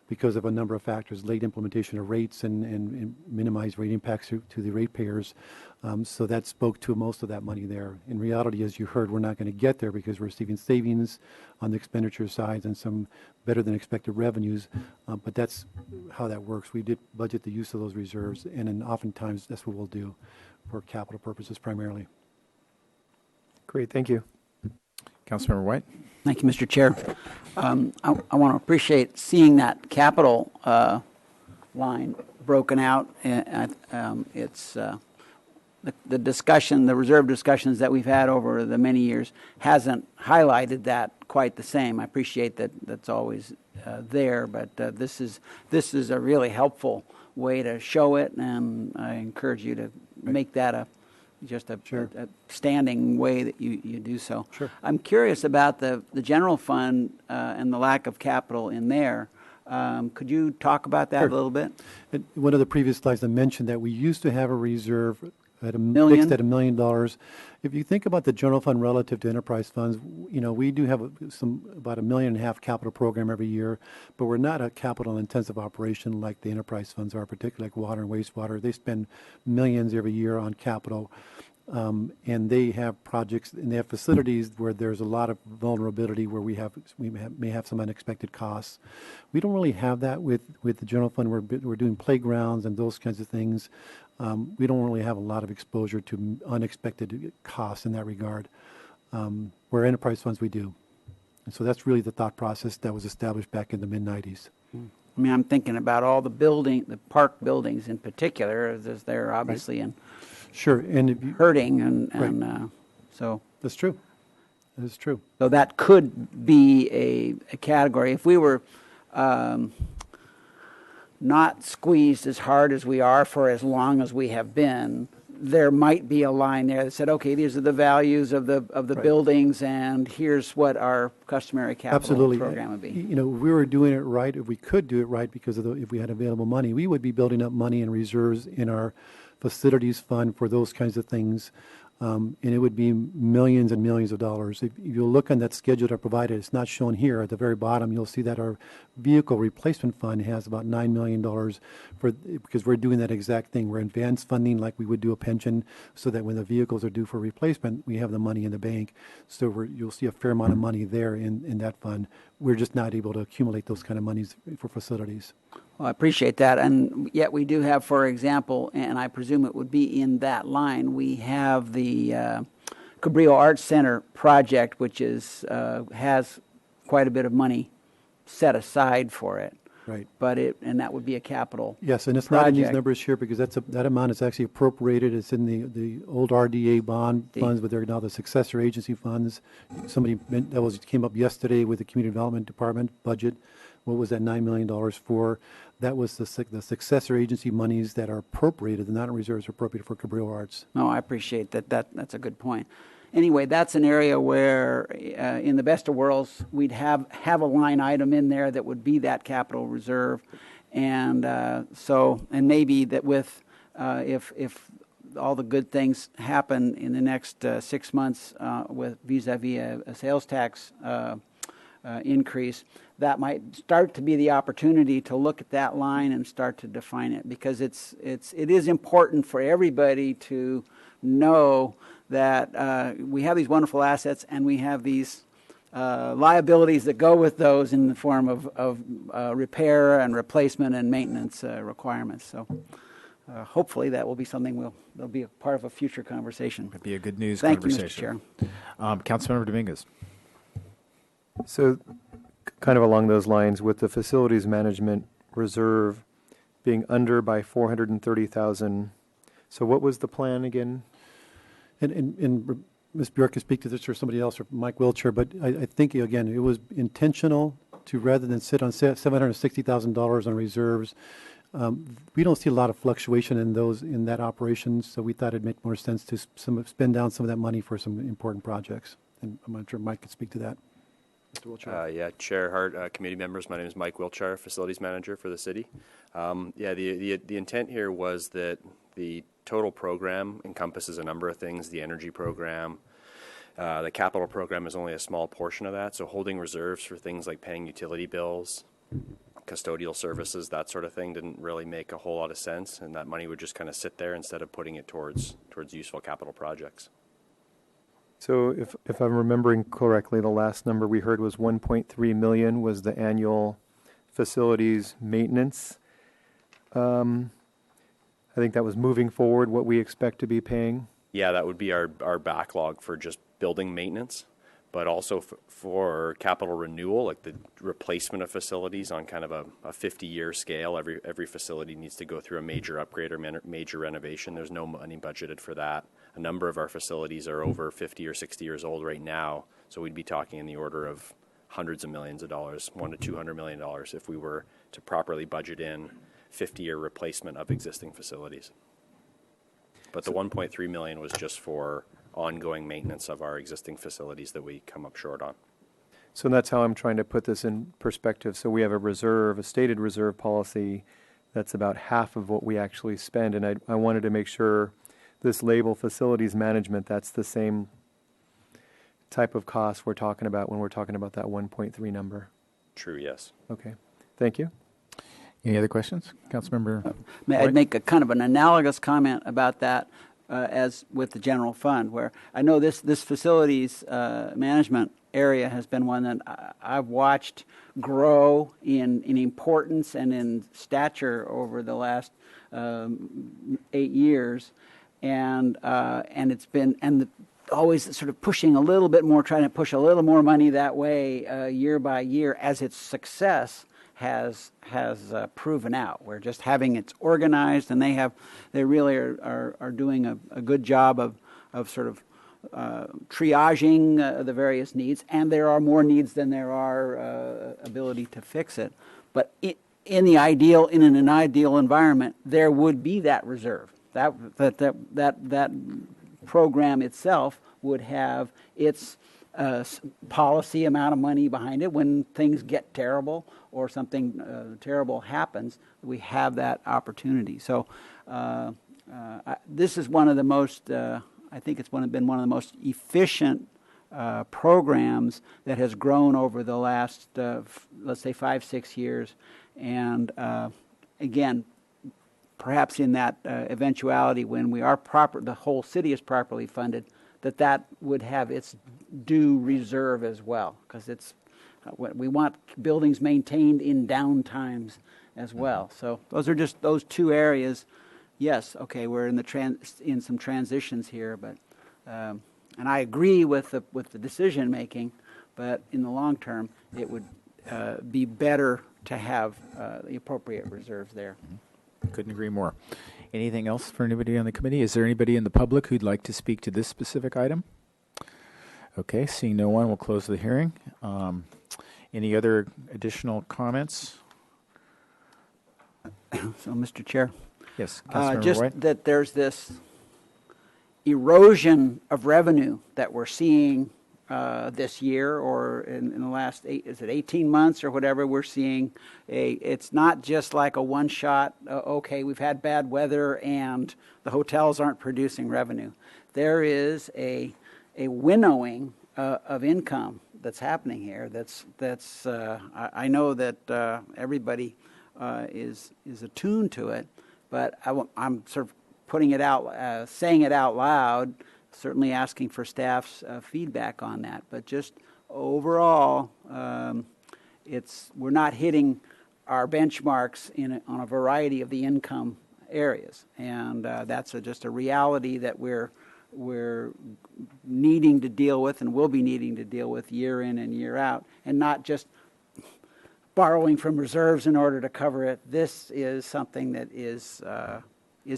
because of a number of factors, late implementation of rates and minimized rate impacts to the ratepayers. So that spoke to most of that money there. In reality, as you heard, we're not going to get there because we're receiving savings on the expenditure side and some better than expected revenues. But that's how that works. We did budget the use of those reserves, and then oftentimes that's what we'll do for capital purposes primarily. Great, thank you. Councilmember White. Thank you, Mr. Chair. I want to appreciate seeing that capital line broken out. It's the discussion, the reserve discussions that we've had over the many years hasn't highlighted that quite the same. I appreciate that that's always there, but this is a really helpful way to show it, and I encourage you to make that a standing way that you do so. Sure. I'm curious about the general fund and the lack of capital in there. Could you talk about that a little bit? One of the previous slides I mentioned that we used to have a reserve at Million? fixed at $1 million. If you think about the general fund relative to enterprise funds, we do have about $1.5 million capital program every year, but we're not a capital intensive operation like the enterprise funds are, particularly like water and wastewater. They spend millions every year on capital. And they have projects and they have facilities where there's a lot of vulnerability where we may have some unexpected costs. We don't really have that with the general fund. We're doing playgrounds and those kinds of things. We don't really have a lot of exposure to unexpected costs in that regard. Where enterprise funds we do. And so that's really the thought process that was established back in the mid-90s. I mean, I'm thinking about all the park buildings in particular. They're obviously in Sure, and hurting, and so that's true. That is true. So that could be a category if we were not squeezed as hard as we are for as long as we have been. there might be a line there that said, okay, these are the values of the buildings, and here's what our customary capital Absolutely. program would be. You know, if we were doing it right, if we could do it right because of if we had available money, we would be building up money and reserves in our facilities fund for those kinds of things. And it would be millions and millions of dollars. If you look on that schedule that I provided, it's not shown here. At the very bottom, you'll see that our vehicle replacement fund has about $9 million because we're doing that exact thing. We're advance funding like we would do a pension so that when the vehicles are due for replacement, we have the money in the bank. So you'll see a fair amount of money there in that fund. We're just not able to accumulate those kind of monies for facilities. Well, I appreciate that. And yet we do have, for example, and I presume it would be in that line, we have the Cabrillo Arts Center project, which has quite a bit of money set aside for it. Right. And that would be a capital Yes, and it's not in these project. numbers here because that amount is actually appropriated. It's in the old RDA bond funds, but they're now the successor agency funds. Came up yesterday with the Community Development Department budget. What was that $9 million for? That was the successor agency monies that are appropriated, the non-reserves are appropriated for Cabrillo Arts. No, I appreciate that. That's a good point. Anyway, that's an area where, in the best of worlds, we'd have a line item in there that would be that capital reserve, and and maybe that with if all the good things happen in the next 6 months with vis-a-vis a sales tax increase, that might start to be the opportunity to look at that line and start to define it, because it is important for everybody to know that we have these wonderful assets and we have these liabilities that go with those in the form of repair and replacement and maintenance requirements. So hopefully that will be something that'll be a part of a future conversation. It'd be a good news Thank you, Mr. conversation. Chair. Councilmember Dominguez. So kind of along those lines, with the facilities management reserve being under by 430,000, so what was the plan again? And Ms. Bjork can speak to this, or somebody else, or Mike Wiltshire, but I think, again, it was intentional to, rather than sit on $760,000 on reserves, we don't see a lot of fluctuation in that operation, so we thought it'd make more sense to spend down some of that money for some important projects. And I'm not sure Mike could speak to that. Mr. Wiltshire. Chair Hart, committee members, my name is Mike Wiltshire, facilities manager for the city. The intent here was that the total program encompasses a number of things. The energy program, the capital program is only a small portion of that, so holding reserves for things like paying utility bills, custodial services, that sort of thing didn't really make a whole lot of sense, and that money would just kind of sit there instead of putting it towards useful capital projects. So if I'm remembering correctly, the last number we heard was 1.3 million was the annual facilities maintenance. I think that was moving forward what we expect to be paying. Yeah, that would be our backlog for just building maintenance, but also for capital renewal, like the replacement of facilities on kind of a 50-year scale. Every facility needs to go through a major upgrade or major renovation. There's no money budgeted for that. A number of our facilities are over 50 or 60 years old right now, so we'd be talking in the order of hundreds of millions of dollars, $100 to $200 million, if we were to properly budget in 50-year replacement of existing facilities. But the 1.3 million was just for ongoing maintenance of our existing facilities that we come up short on. So that's how I'm trying to put this in perspective. So we have a stated reserve policy that's about half of what we actually spend, and I wanted to make sure this label facilities management, that's the same type of cost we're talking about when we're talking about that 1.3 number. True, yes. Okay, thank you. Any other questions? Councilmember? May I make a kind of an analogous comment about that as with the general fund, where I know this facilities management area has been one that I've watched grow in importance and in stature over the last 8 years. And it's been always sort of pushing a little bit more, trying to push a little more money that way year by year as its success has proven out. We're just having it organized, and they really are doing a good job of sort of triaging the various needs, and there are more needs than there are ability to fix it. But in an ideal environment, there would be that reserve. That program itself would have its policy amount of money behind it. When things get terrible or something terrible happens, we have that opportunity. So this is one of the most, I think it's been one of the most efficient programs that has grown over the last, let's say, 5-6 years. And again, perhaps in that eventuality when we are the whole city is properly funded, that would have its due reserve as well, because we want buildings maintained in down times as well. So those are just those two areas. Yes, okay, we're in some transitions here, but and I agree with the decision making, but in the long term, it would be better to have the appropriate reserves there. Couldn't agree more. Anything else for anybody on the committee? Is there anybody in the public who'd like to speak to this specific item? Okay, seeing no one, we'll close the hearing. Any other additional comments? So, Mr. Chair. Yes, Councilmember just White. that there's this erosion of revenue that we're seeing this year, or in the last 18 months or whatever. We're seeing it's not just like a one shot, okay, we've had bad weather and the hotels aren't producing revenue. There is a winnowing of income that's happening here. I know that everybody is attuned to it, but I'm sort of putting it out, saying it out loud, certainly asking for staff's feedback on that. But just overall, we're not hitting our benchmarks on a variety of the income areas, and that's just a reality that we're needing to deal with and will be needing to deal with year in and year out, and not just borrowing from reserves in order to cover it. This is something that is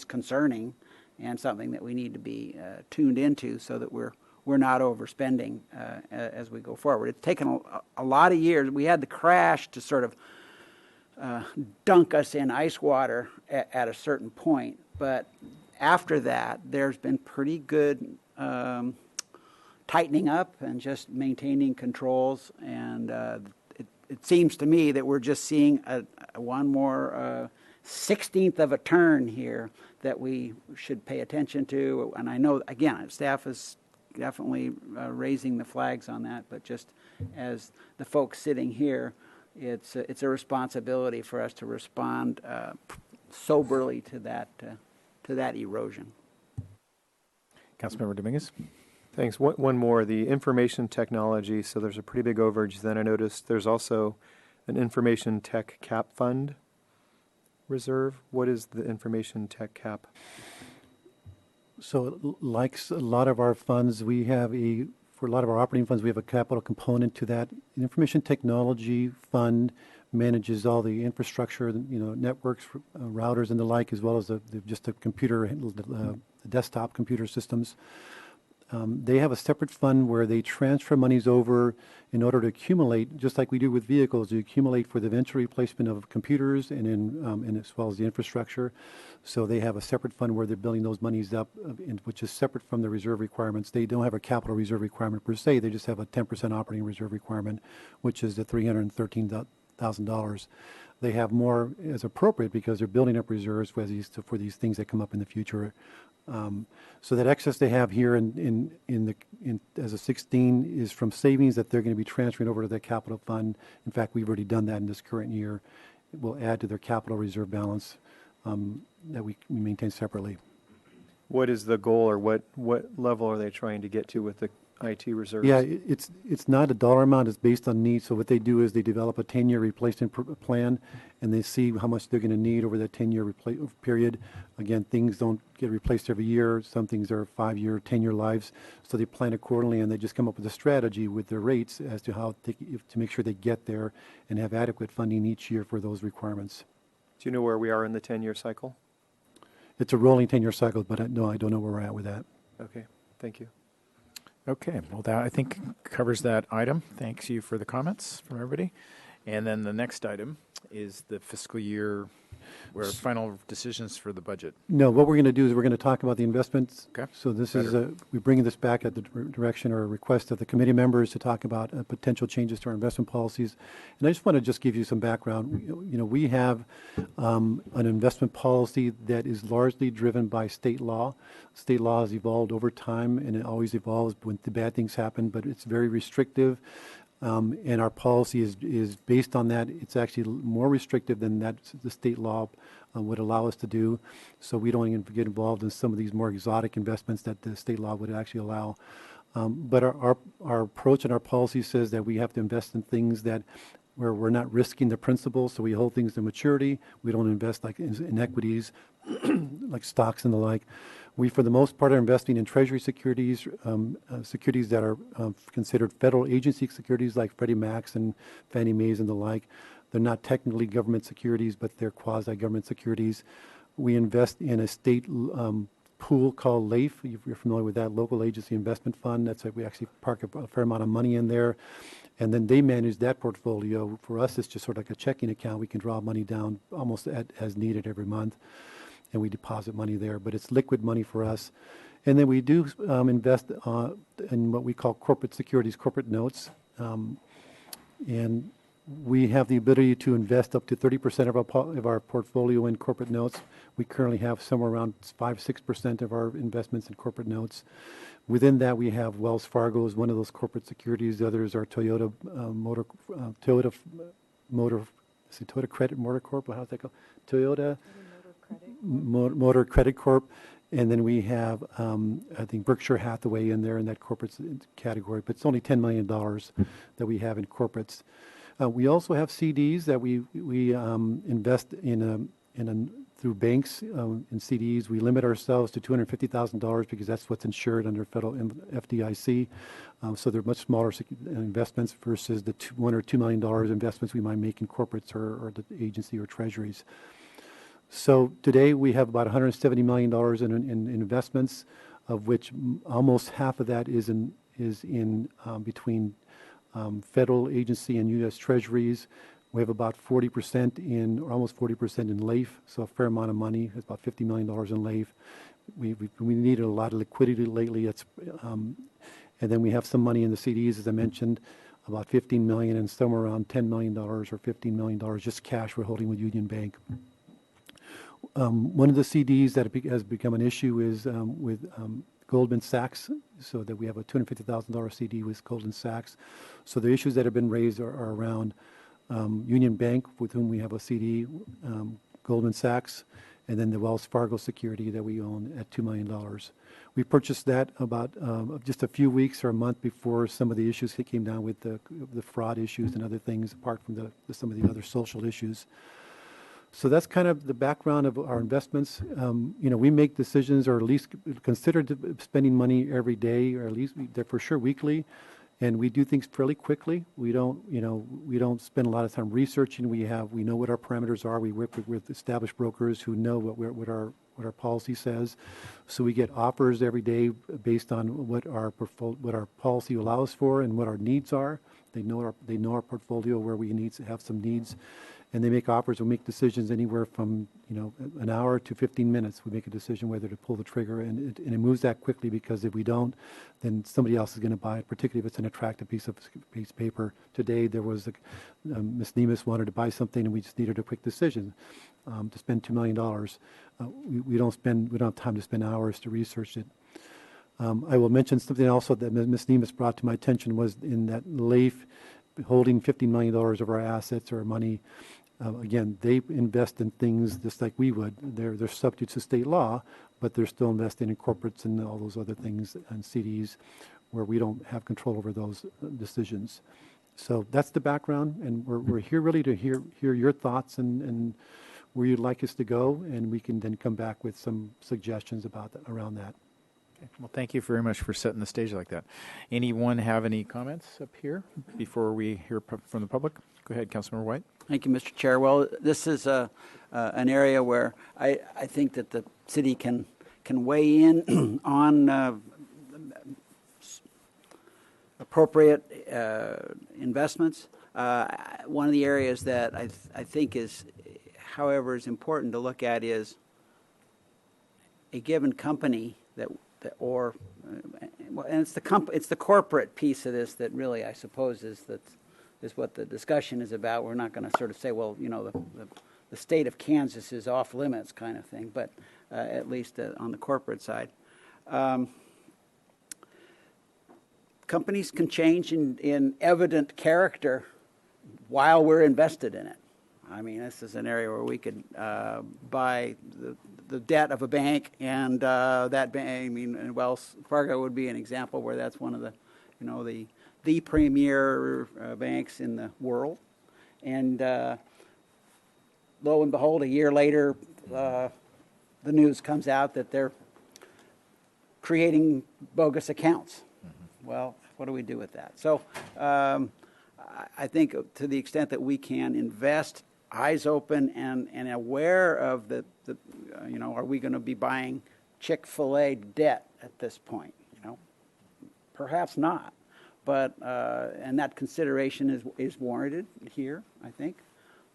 concerning, and something that we need to be tuned into so that we're not overspending as we go forward. It's taken a lot of years. We had the crash to sort of dunk us in ice water at a certain point, but after that, there's been pretty good tightening up and just maintaining controls, and it seems to me that we're just seeing one more 16th of a turn here that we should pay attention to. And I know, again, staff is definitely raising the flags on that, but just as the folks sitting here, it's a responsibility for us to respond soberly to that erosion. Councilmember Dominguez. Thanks. One more, the information technology. So there's a pretty big overage. Then I noticed there's also an information tech cap fund reserve. What is the information tech cap? So like a lot of our funds, for a lot of our operating funds, we have a capital component to that. The information technology fund manages all the infrastructure, networks, routers and the like, as well as just the computer, the desktop computer systems. They have a separate fund where they transfer monies over in order to accumulate, just like we do with vehicles, to accumulate for the eventual replacement of computers and as well as the infrastructure. So they have a separate fund where they're building those monies up, which is separate from the reserve requirements. They don't have a capital reserve requirement per se. They just have a 10% operating reserve requirement, which is the $313,000. They have more as appropriate because they're building up reserves for these things that come up in the future. So that excess they have here as a 16 is from savings that they're going to be transferring over to the capital fund. In fact, we've already done that in this current year. It will add to their capital reserve balance that we maintain separately. What is the goal, or what level are they trying to get to with the IT reserves? Yeah, it's not a dollar amount. It's based on needs. So what they do is they develop a 10-year replacement plan, and they see how much they're going to need over that 10-year period. Again, things don't get replaced every year. Some things are 5-year, 10-year lives. So they plan accordingly, and they just come up with a strategy with their rates as to how to make sure they get there and have adequate funding each year for those requirements. Do you know where we are in the 10-year cycle? It's a rolling 10-year cycle, but no, I don't know where we're at with that. Okay, thank you. Okay, well, that I think covers that item. Thanks you for the comments from everybody. And then the next item is the fiscal year Or final decisions for the budget? No, what we're going to do is we're going to talk about the investments. Okay. So this is, we're bringing this back at the direction or request of the committee members to talk about potential changes to our investment policies. And I just want to just give you some background. We have an investment policy that is largely driven by state law. State law has evolved over time, and it always evolves when the bad things happen, but it's very restrictive. And our policy is based on that. It's actually more restrictive than that the state law would allow us to do. So we don't even get involved in some of these more exotic investments that the state law would actually allow. But our approach and our policy says that we have to invest in things that where we're not risking the principal, so we hold things to maturity. We don't invest like in equities, like stocks and the like. We, for the most part, are investing in Treasury securities, securities that are considered federal agency securities like Freddie Mac's and Fannie Mae's and the like. They're not technically government securities, but they're quasi-government securities. We invest in a state pool called LAIF. If you're familiar with that, Local Agency Investment Fund. That's like we actually park a fair amount of money in there. And then they manage that portfolio. For us, it's just sort of like a checking account. We can draw money down almost as needed every month, and we deposit money there. But it's liquid money for us. And then we do invest in what we call corporate securities, corporate notes. And we have the ability to invest up to 30% of our portfolio in corporate notes. We currently have somewhere around 5-6% of our investments in corporate notes. Within that, we have Wells Fargo as one of those corporate securities. The others are Toyota Credit Motor Corp. How's that called? Toyota Motor Credit Corp. And then we have, I think, Berkshire Hathaway in there in that corporate category. But it's only $10 million that we have in corporates. We also have CDs that we invest through banks in CDs. We limit ourselves to $250,000 because that's what's insured under federal FDIC. So they're much smaller investments versus the $1 or $2 million investments we might make in corporates or the agency or treasuries. So today we have about $170 million in investments, of which almost half of that is in between federal agency and U.S. Treasuries. We have about 40% or almost 40% in LAIF, so a fair amount of money. It's about $50 million in LAIF. We needed a lot of liquidity lately. And then we have some money in the CDs, as I mentioned, about $15 million, and somewhere around $10 million or $15 million just cash we're holding with Union Bank. One of the CDs that has become an issue is with Goldman Sachs, so that we have a $250,000 CD with Goldman Sachs. So the issues that have been raised are around Union Bank, with whom we have a CD, Goldman Sachs, and then the Wells Fargo security that we own at $2 million. We purchased that about just a few weeks or a month before some of the issues came down with the fraud issues and other things, apart from some of the other social issues. So that's kind of the background of our investments. We make decisions, or at least consider spending money every day, or at least they're for sure weekly, and we do things fairly quickly. We don't spend a lot of time researching. We know what our parameters are. We work with established brokers who know what our policy says. So we get offers every day based on what our policy allows for and what our needs are. They know our portfolio, where we need to have some needs. And they make offers or make decisions anywhere from an hour to 15 minutes. We make a decision whether to pull the trigger, and it moves that quickly, because if we don't, then somebody else is going to buy it, particularly if it's an attractive piece of paper. Today there was Ms. Nemes wanted to buy something, and we just needed a quick decision to spend $2 million. We don't have time to spend hours to research it. I will mention something also that Ms. Nemes brought to my attention, was in that LAIF holding $15 million of our assets or money. Again, they invest in things just like we would. They're subject to state law, but they're still investing in corporates and all those other things and CDs where we don't have control over those decisions. So that's the background, and we're here really to hear your thoughts and where you'd like us to go, and we can then come back with some suggestions around that. Okay. Well, thank you very much for setting the stage like that. Anyone have any comments up here before we hear from the public? Go ahead, Councilmember White. Thank you, Mr. Chair. Well, this is an area where I think that the city can weigh in on appropriate investments. One of the areas that I think however, is important to look at is a given company and it's the corporate piece of this that really, I suppose, is what the discussion is about. We're not going to sort of say, well, the state of Kansas is off limits kind of thing, but at least on the corporate side. Companies can change in evident character while we're invested in it. I mean, this is an area where we could buy the debt of a bank, and that bank, and Wells Fargo would be an example where that's one of the premier banks in the world. And lo and behold, a year later, the news comes out that they're creating bogus accounts. Well, what do we do with that? So I think to the extent that we can invest eyes open and aware of are we going to be buying Chick-fil-A debt at this point? Perhaps not, but and that consideration is warranted here, I think.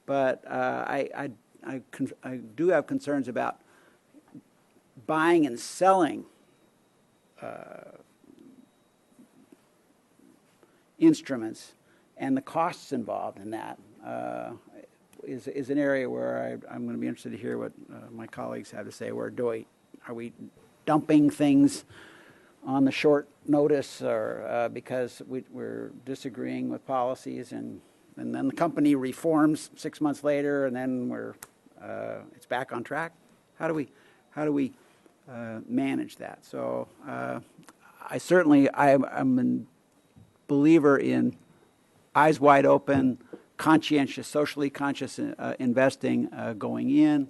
But I do have concerns about buying and selling instruments and the costs involved in that. Is an area where I'm going to be interested to hear what my colleagues have to say. Are we dumping things on the short notice, or because we're disagreeing with policies, and then the company reforms 6 months later, and then it's back on track? How do we manage that? So I'm a believer in eyes wide open, conscientious, socially conscious investing going in,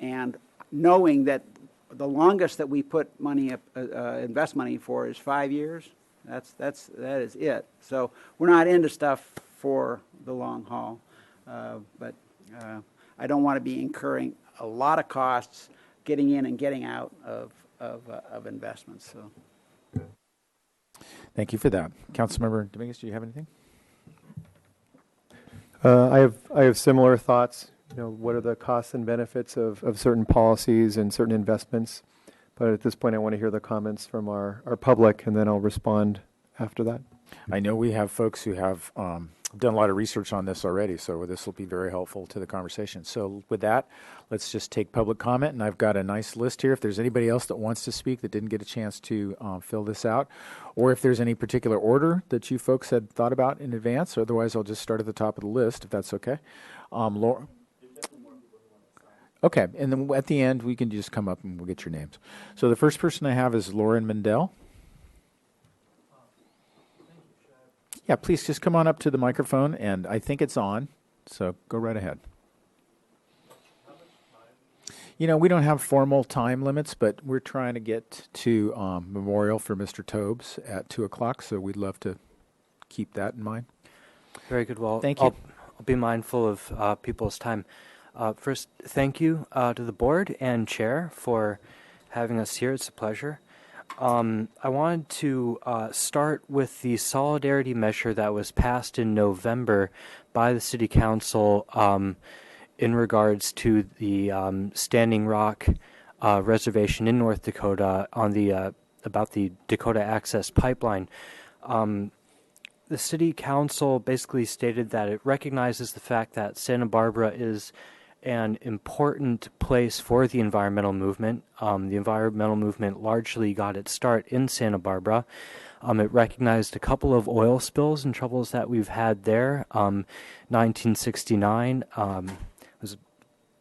and knowing that the longest that we put money invest money for is 5 years. That is it. So we're not into stuff for the long haul, but I don't want to be incurring a lot of costs getting in and getting out of investments. So. Thank you for that. Councilmember Dominguez, do you have anything? I have similar thoughts. What are the costs and benefits of certain policies and certain investments? But at this point, I want to hear the comments from our public, and then I'll respond after that. I know we have folks who have done a lot of research on this already, so this will be very helpful to the conversation. So with that, let's just take public comment, and I've got a nice list here. If there's anybody else that wants to speak that didn't get a chance to fill this out, or if there's any particular order that you folks had thought about in advance, otherwise I'll just start at the top of the list, if that's okay. Laura? Okay, and then at the end, we can just come up and we'll get your names. So the first person I have is Lauren Mendel. Yeah, please just come on up to the microphone, and I think it's on, so go right ahead. We don't have formal time limits, but we're trying to get to memorial for Mr. Tobes at 2 o'clock, so we'd love to keep that in mind. Very good. Well, thank you. I'll be mindful of people's time. First, thank you to the board and chair for having us here. It's a pleasure. I wanted to start with the solidarity measure that was passed in November by the City Council in regards to the Standing Rock Reservation in North Dakota on about the Dakota Access Pipeline. The City Council basically stated that it recognizes the fact that Santa Barbara is an important place for the environmental movement. The environmental movement largely got its start in Santa Barbara. It recognized a couple of oil spills and troubles that we've had there. 1969 was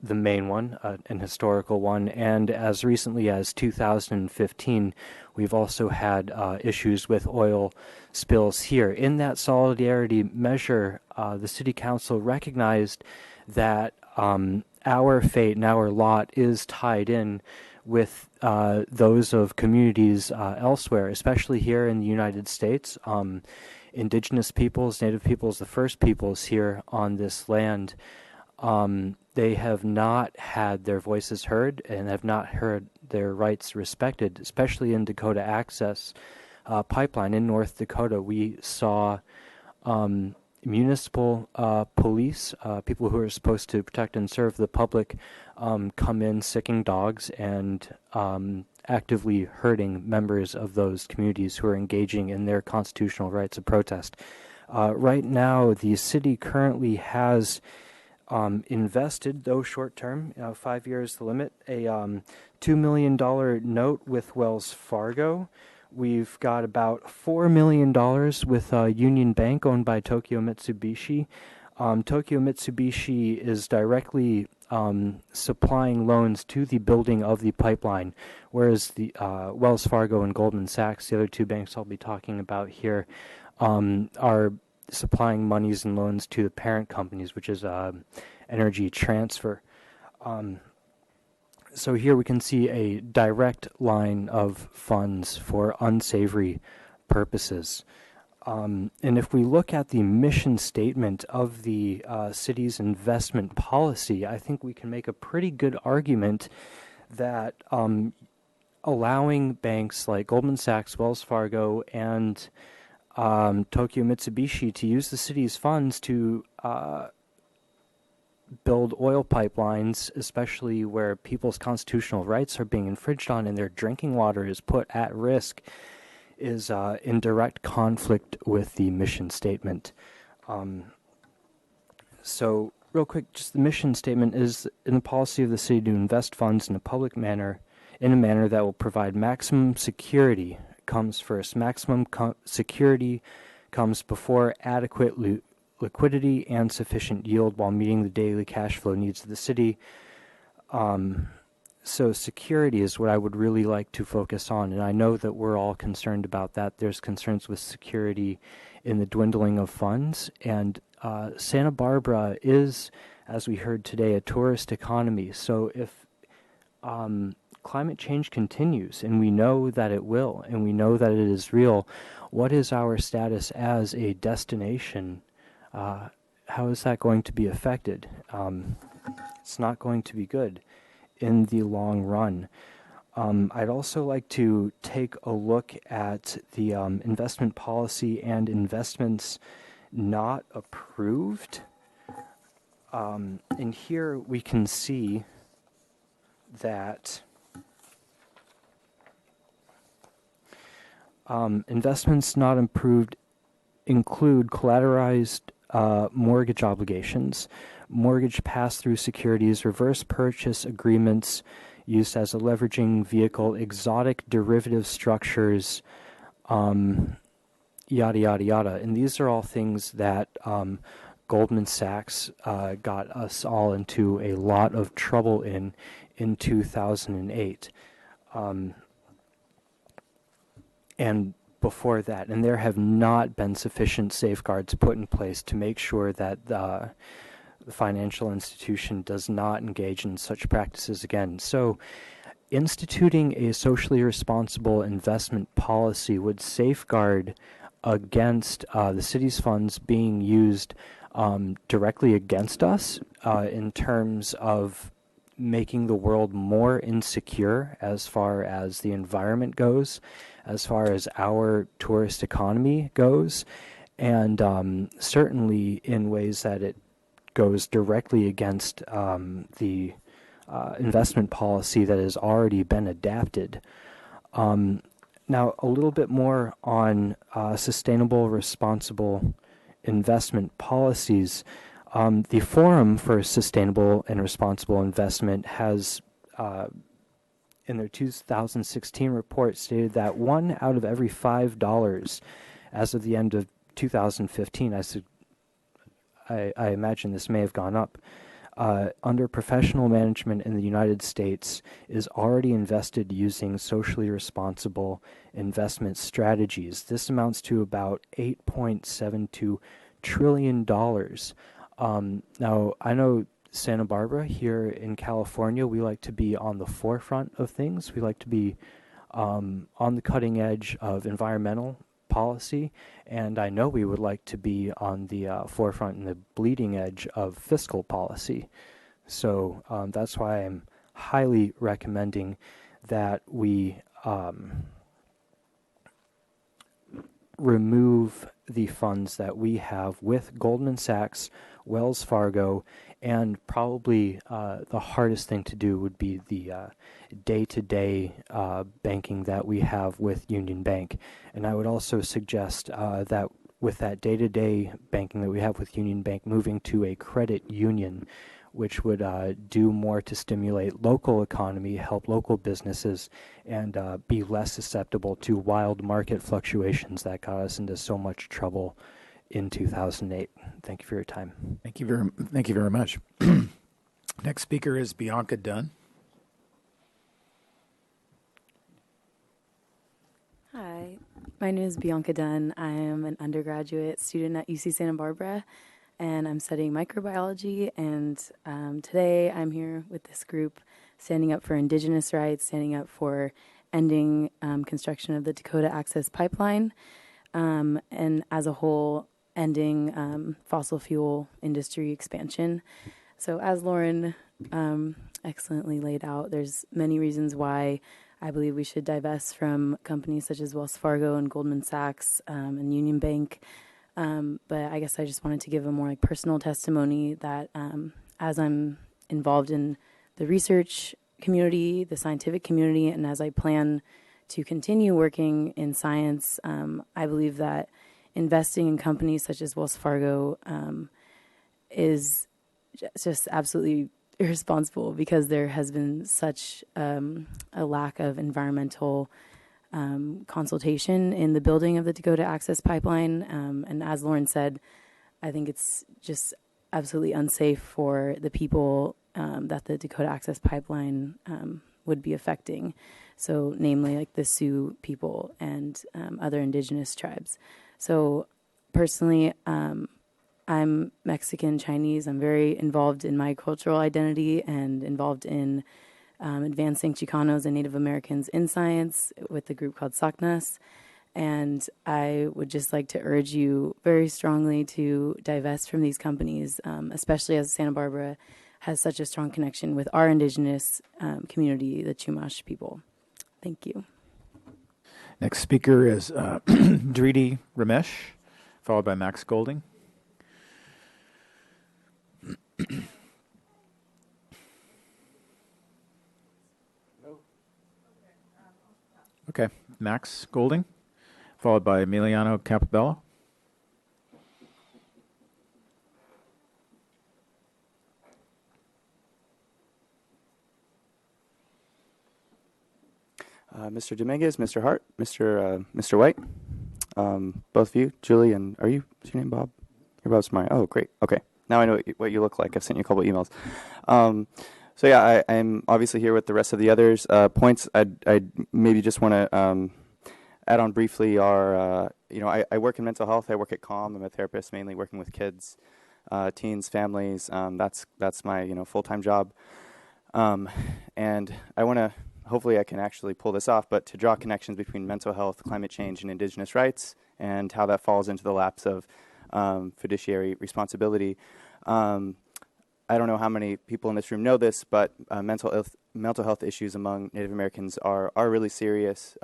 the main one, an historical one, and as recently as 2015, we've also had issues with oil spills here. In that solidarity measure, the City Council recognized that our fate and our lot is tied in with those of communities elsewhere, especially here in the United States. Indigenous peoples, Native peoples, the first peoples here on this land, they have not had their voices heard and have not heard their rights respected, especially in Dakota Access Pipeline in North Dakota. We saw municipal police, people who are supposed to protect and serve the public, come in sicking dogs and actively hurting members of those communities who are engaging in their constitutional rights of protest. Right now, the city currently has invested, though short term, 5 years the limit, a $2 million note with Wells Fargo. We've got about $4 million with Union Bank, owned by Tokyo Mitsubishi. Tokyo Mitsubishi is directly supplying loans to the building of the pipeline, whereas the Wells Fargo and Goldman Sachs, the other two banks I'll be talking about here, are supplying monies and loans to the parent companies, which is Energy Transfer. So here we can see a direct line of funds for unsavory purposes. And if we look at the mission statement of the city's investment policy, I think we can make a pretty good argument that allowing banks like Goldman Sachs, Wells Fargo, and Tokyo Mitsubishi to use the city's funds to build oil pipelines, especially where people's constitutional rights are being infringed on and their drinking water is put at risk, is in direct conflict with the mission statement. So real quick, just the mission statement is in the policy of the city to invest funds in a public manner, in a manner that will provide maximum security comes first. Maximum security comes before adequate liquidity and sufficient yield while meeting the daily cash flow needs of the city. So security is what I would really like to focus on, and I know that we're all concerned about that. There's concerns with security in the dwindling of funds, and Santa Barbara is, as we heard today, a tourist economy. So if climate change continues, and we know that it will, and we know that it is real, what is our status as a destination? How is that going to be affected? It's not going to be good in the long run. I'd also like to take a look at the investment policy and investments not approved. And here we can see that investments not approved include collateralized mortgage obligations, mortgage pass-through securities, reverse purchase agreements used as a leveraging vehicle, exotic derivative structures, yada, yada, yada. And these are all things that Goldman Sachs got us all into a lot of trouble in 2008. And before that, and there have not been sufficient safeguards put in place to make sure that the financial institution does not engage in such practices again. So instituting a socially responsible investment policy would safeguard against the city's funds being used directly against us in terms of making the world more insecure as far as the environment goes, as far as our tourist economy goes, and certainly in ways that it goes directly against the investment policy that has already been adapted. Now, a little bit more on sustainable, responsible investment policies. The Forum for Sustainable and Responsible Investment has, in their 2016 report, stated that 1 out of every $5 as of the end of 2015, I imagine this may have gone up, under professional management in the United States is already invested using socially responsible investment strategies. This amounts to about $8.72 trillion. Now, I know Santa Barbara here in California, we like to be on the forefront of things. We like to be on the cutting edge of environmental policy, and I know we would like to be on the forefront and the bleeding edge of fiscal policy. So that's why I'm highly recommending that we remove the funds that we have with Goldman Sachs, Wells Fargo, and probably the hardest thing to do would be the day-to-day banking that we have with Union Bank. And I would also suggest that with that day-to-day banking that we have with Union Bank, moving to a credit union, which would do more to stimulate local economy, help local businesses, and be less susceptible to wild market fluctuations that got us into so much trouble in 2008. Thank you for your time. Thank you very much. Next speaker is Bianca Dunn. Hi, my name is Bianca Dunn. I am an undergraduate student at UC Santa Barbara, and I'm studying microbiology. And today I'm here with this group standing up for Indigenous rights, standing up for ending construction of the Dakota Access Pipeline, and as a whole, ending fossil fuel industry expansion. So as Lauren excellently laid out, there's many reasons why I believe we should divest from companies such as Wells Fargo and Goldman Sachs and Union Bank. But I guess I just wanted to give a more like personal testimony that as I'm involved in the research community, the scientific community, and as I plan to continue working in science, I believe that investing in companies such as Wells Fargo is just absolutely irresponsible, because there has been such a lack of environmental consultation in the building of the Dakota Access Pipeline. And as Lauren said, I think it's just absolutely unsafe for the people that the Dakota Access Pipeline would be affecting. So namely like the Sioux people and other indigenous tribes. So personally, I'm Mexican, Chinese. I'm very involved in my cultural identity and involved in advancing Chicanos and Native Americans in science with a group called SACNAS. And I would just like to urge you very strongly to divest from these companies, especially as Santa Barbara has such a strong connection with our indigenous community, the Chumash people. Thank you. Next speaker is Dridi Ramesh, followed by Max Golding. Okay, Max Golding, followed by Emiliano Capabello. Mr. Dominguez, Mr. Hart, Mr. White, both of you, Julie, and what's your name, Bob? You're Bob Smart. Oh, great. Okay. Now I know what you look like. I've sent you a couple emails. So yeah, I'm obviously here with the rest of the others. Points I'd maybe just want to add on briefly are, I work in mental health. I work at Calm. I'm a therapist, mainly working with kids, teens, families. That's my full-time job. And I want to, hopefully I can actually pull this off, but to draw connections between mental health, climate change, and indigenous rights, and how that falls into the laps of fiduciary responsibility. I don't know how many people in this room know this, but mental health issues among Native Americans are really serious.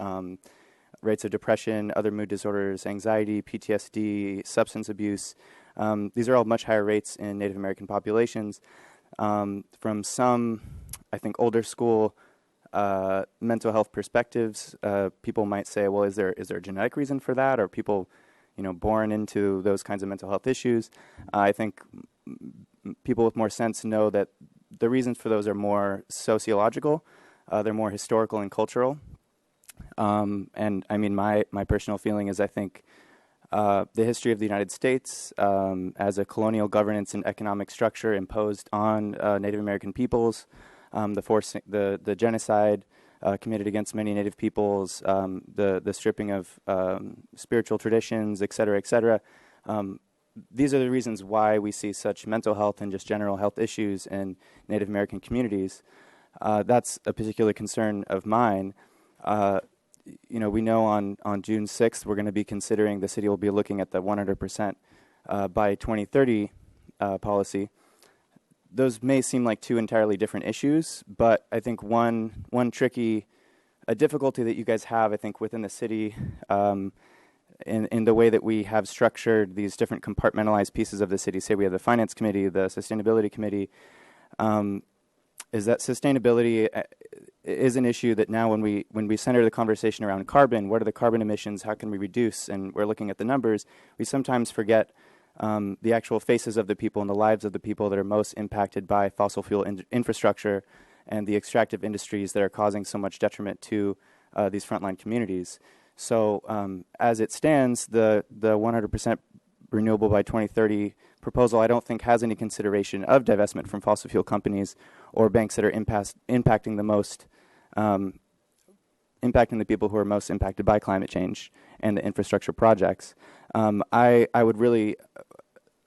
Rates of depression, other mood disorders, anxiety, PTSD, substance abuse. These are all much higher rates in Native American populations. From some, I think, older school mental health perspectives, people might say, well, is there a genetic reason for that? Or people, born into those kinds of mental health issues? I think people with more sense know that the reasons for those are more sociological. They're more historical and cultural. And I mean, my personal feeling is I think the history of the United States as a colonial governance and economic structure imposed on Native American peoples, the genocide committed against many Native peoples, the stripping of spiritual traditions, et cetera, these are the reasons why we see such mental health and just general health issues in Native American communities. That's a particular concern of mine. We know on June 6th, we're going to be considering, the city will be looking at the 100% by 2030 policy. Those may seem like two entirely different issues, but I think a difficulty that you guys have, I think, within the city in the way that we have structured these different compartmentalized pieces of the city. Say we have the finance committee, the sustainability committee, is that sustainability is an issue that now when we center the conversation around carbon, what are the carbon emissions, how can we reduce, and we're looking at the numbers, we sometimes forget the actual faces of the people and the lives of the people that are most impacted by fossil fuel infrastructure and the extractive industries that are causing so much detriment to these frontline communities. So as it stands, the 100% renewable by 2030 proposal, I don't think has any consideration of divestment from fossil fuel companies or banks that are impacting the most, impacting the people who are most impacted by climate change and the infrastructure projects. I would really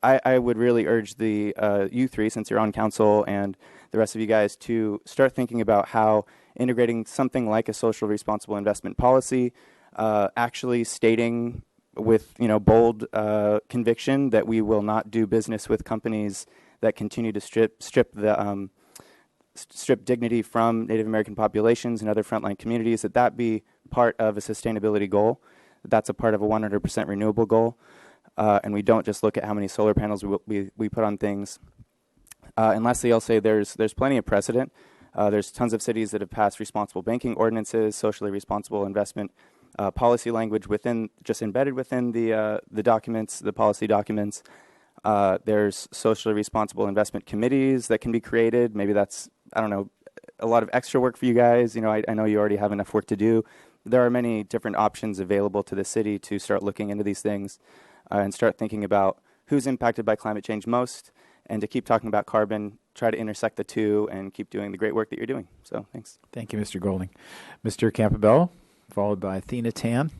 urge the you three, since you're on council, and the rest of you guys to start thinking about how integrating something like a social responsible investment policy, actually stating with bold conviction that we will not do business with companies that continue to strip dignity from Native American populations and other frontline communities, that be part of a sustainability goal, that's a part of a 100% renewable goal, and we don't just look at how many solar panels we put on things. And lastly, I'll say there's plenty of precedent. There's tons of cities that have passed responsible banking ordinances, socially responsible investment policy language embedded within the documents, the policy documents. There's socially responsible investment committees that can be created. Maybe that's, I don't know, a lot of extra work for you guys. I know you already have enough work to do. There are many different options available to the city to start looking into these things and start thinking about who's impacted by climate change most, and to keep talking about carbon, try to intersect the two, and keep doing the great work that you're doing. So thanks. Thank you, Mr. Golding. Mr. Campobello, followed by Athena Tan.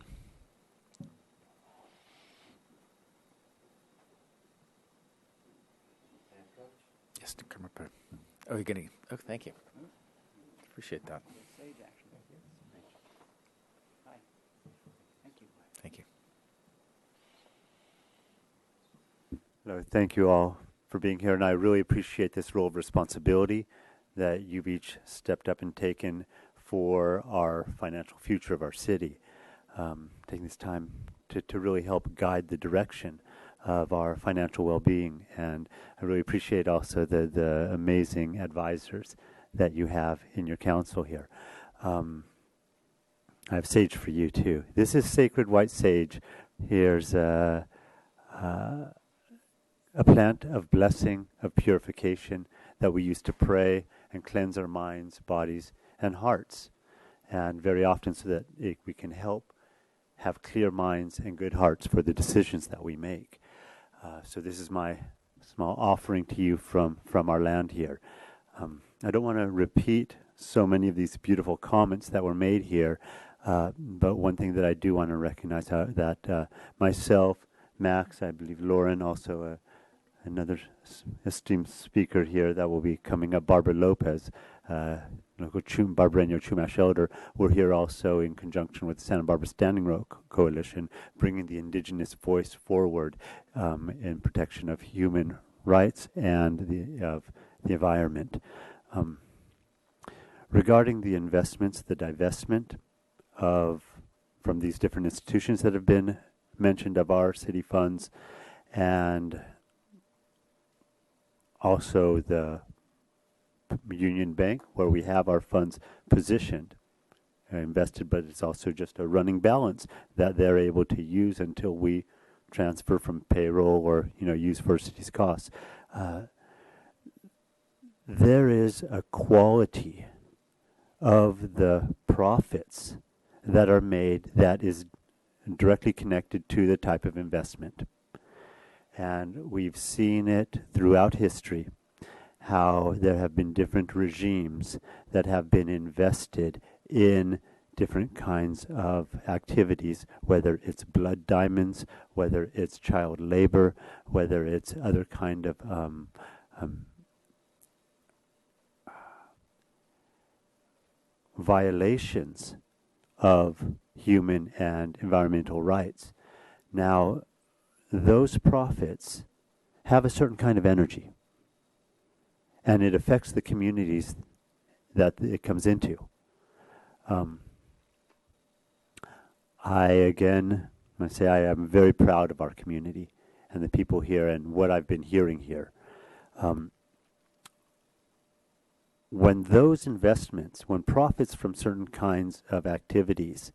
Yes, to come up. Oh, you're going to. Oh, thank you. Appreciate that. Thank you. Hello, thank you all for being here, and I really appreciate this role of responsibility that you've each stepped up and taken for our financial future of our city, taking this time to really help guide the direction of our financial well-being. And I really appreciate also the amazing advisors that you have in your council here. I have sage for you too. This is sacred white sage. Here's a plant of blessing, of purification that we use to pray and cleanse our minds, bodies, and hearts. And very often so that we can help have clear minds and good hearts for the decisions that we make. So this is my small offering to you from our land here. I don't want to repeat so many of these beautiful comments that were made here, but one thing that I do want to recognize that myself, Max, I believe Lauren, also another esteemed speaker here that will be coming up, Barbara Lopez, local Barbareño Chumash elder. We're here also in conjunction with the Santa Barbara Standing Rock Coalition, bringing the indigenous voice forward in protection of human rights and of the environment. Regarding the investments, the divestment from these different institutions that have been mentioned of our city funds, and also the Union Bank, where we have our funds positioned, invested, but it's also just a running balance that they're able to use until we transfer from payroll or use for city's costs. There is a quality of the profits that are made that is directly connected to the type of investment. And we've seen it throughout history, how there have been different regimes that have been invested in different kinds of activities, whether it's blood diamonds, whether it's child labor, whether it's other kind of violations of human and environmental rights. Now, those profits have a certain kind of energy, and it affects the communities that it comes into. I again I'm going to say I am very proud of our community and the people here and what I've been hearing here. When those investments, when profits from certain kinds of activities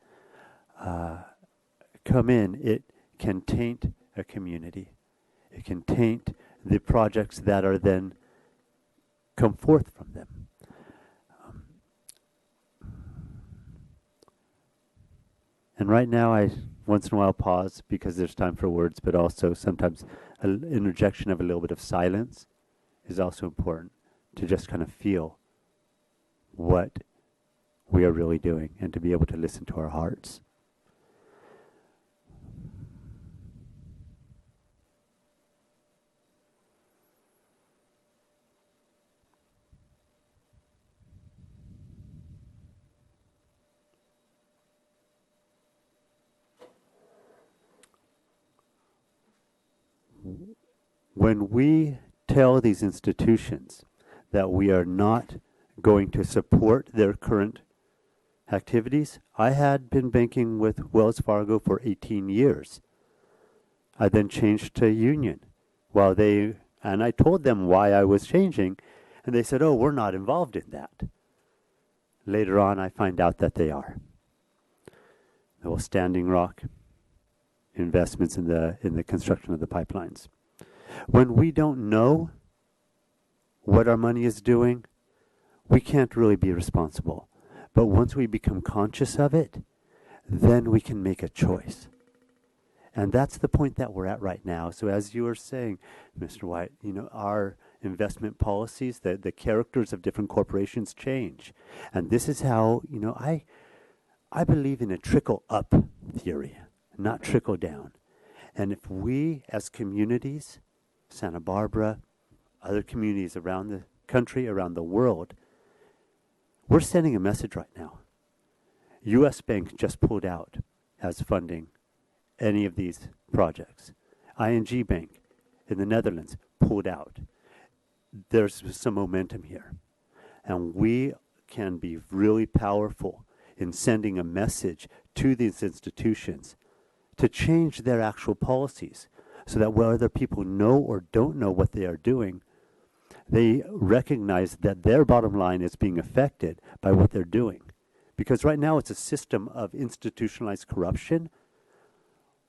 come in, it can taint a community. It can taint the projects that are then come forth from them. And right now I once in a while pause because there's time for words, but also sometimes an interjection of a little bit of silence is also important to just kind of feel what we are really doing and to be able to listen to our hearts. When we tell these institutions that we are not going to support their current activities, I had been banking with Wells Fargo for 18 years. I then changed to Union and I told them why I was changing, and they said, oh, we're not involved in that. Later on, I find out that they are. The whole Standing Rock investments in the construction of the pipelines. When we don't know what our money is doing, we can't really be responsible. But once we become conscious of it, then we can make a choice. And that's the point that we're at right now. So as you were saying, Mr. White, our investment policies, the characters of different corporations change. And this is how, I believe in a trickle-up theory, not trickle-down. And if we as communities, Santa Barbara, other communities around the country, around the world, we're sending a message right now. U.S. Bank just pulled out as funding any of these projects. ING Bank in the Netherlands pulled out. There's some momentum here. And we can be really powerful in sending a message to these institutions to change their actual policies so that whether people know or don't know what they are doing, they recognize that their bottom line is being affected by what they're doing. Because right now it's a system of institutionalized corruption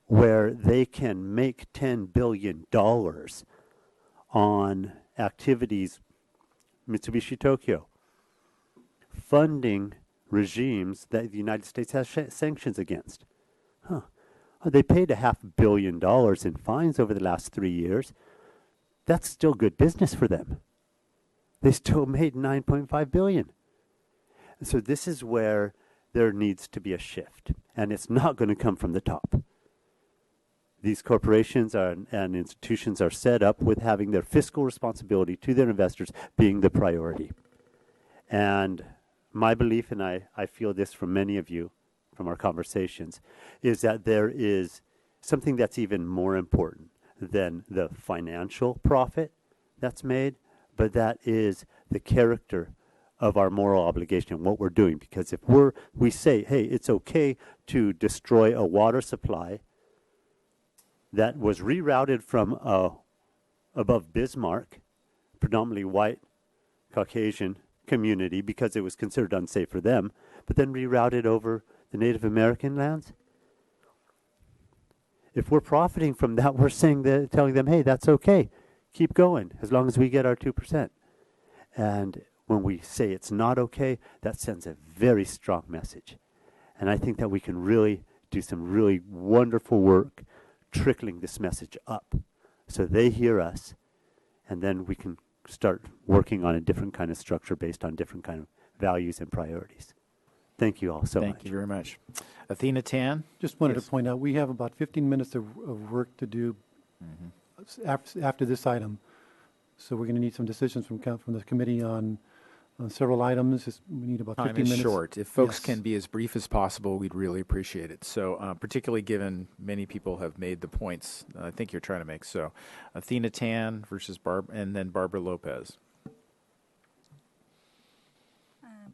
where they can make $10 billion on activities, Mitsubishi Tokyo, funding regimes that the United States has sanctions against. They paid $500 million in fines over the last 3 years. That's still good business for them. They still made $9.5 billion. So this is where there needs to be a shift, and it's not going to come from the top. These corporations and institutions are set up with having their fiscal responsibility to their investors being the priority. And my belief, and I feel this from many of you, from our conversations, is that there is something that's even more important than the financial profit that's made, but that is the character of our moral obligation and what we're doing. Because if we say, hey, it's okay to destroy a water supply that was rerouted from above Bismarck, predominantly white Caucasian community because it was considered unsafe for them, but then rerouted over the Native American lands. If we're profiting from that, we're telling them, hey, that's okay. Keep going as long as we get our 2%. And when we say it's not okay, that sends a very strong message. And I think that we can really do some really wonderful work trickling this message up so they hear us, and then we can start working on a different kind of structure based on different kind of values and priorities. Thank you all so much. Thank you very much. Athena Tan? Just wanted to point out, we have about 15 minutes of work to do after this item. So we're going to need some decisions from the committee on several items. We need about 15 minutes. Time is short. If folks Yes. can be as brief as possible, we'd really appreciate it. So particularly given many people have made the points I think you're trying to make. So Athena Tan versus and then Barbara Lopez.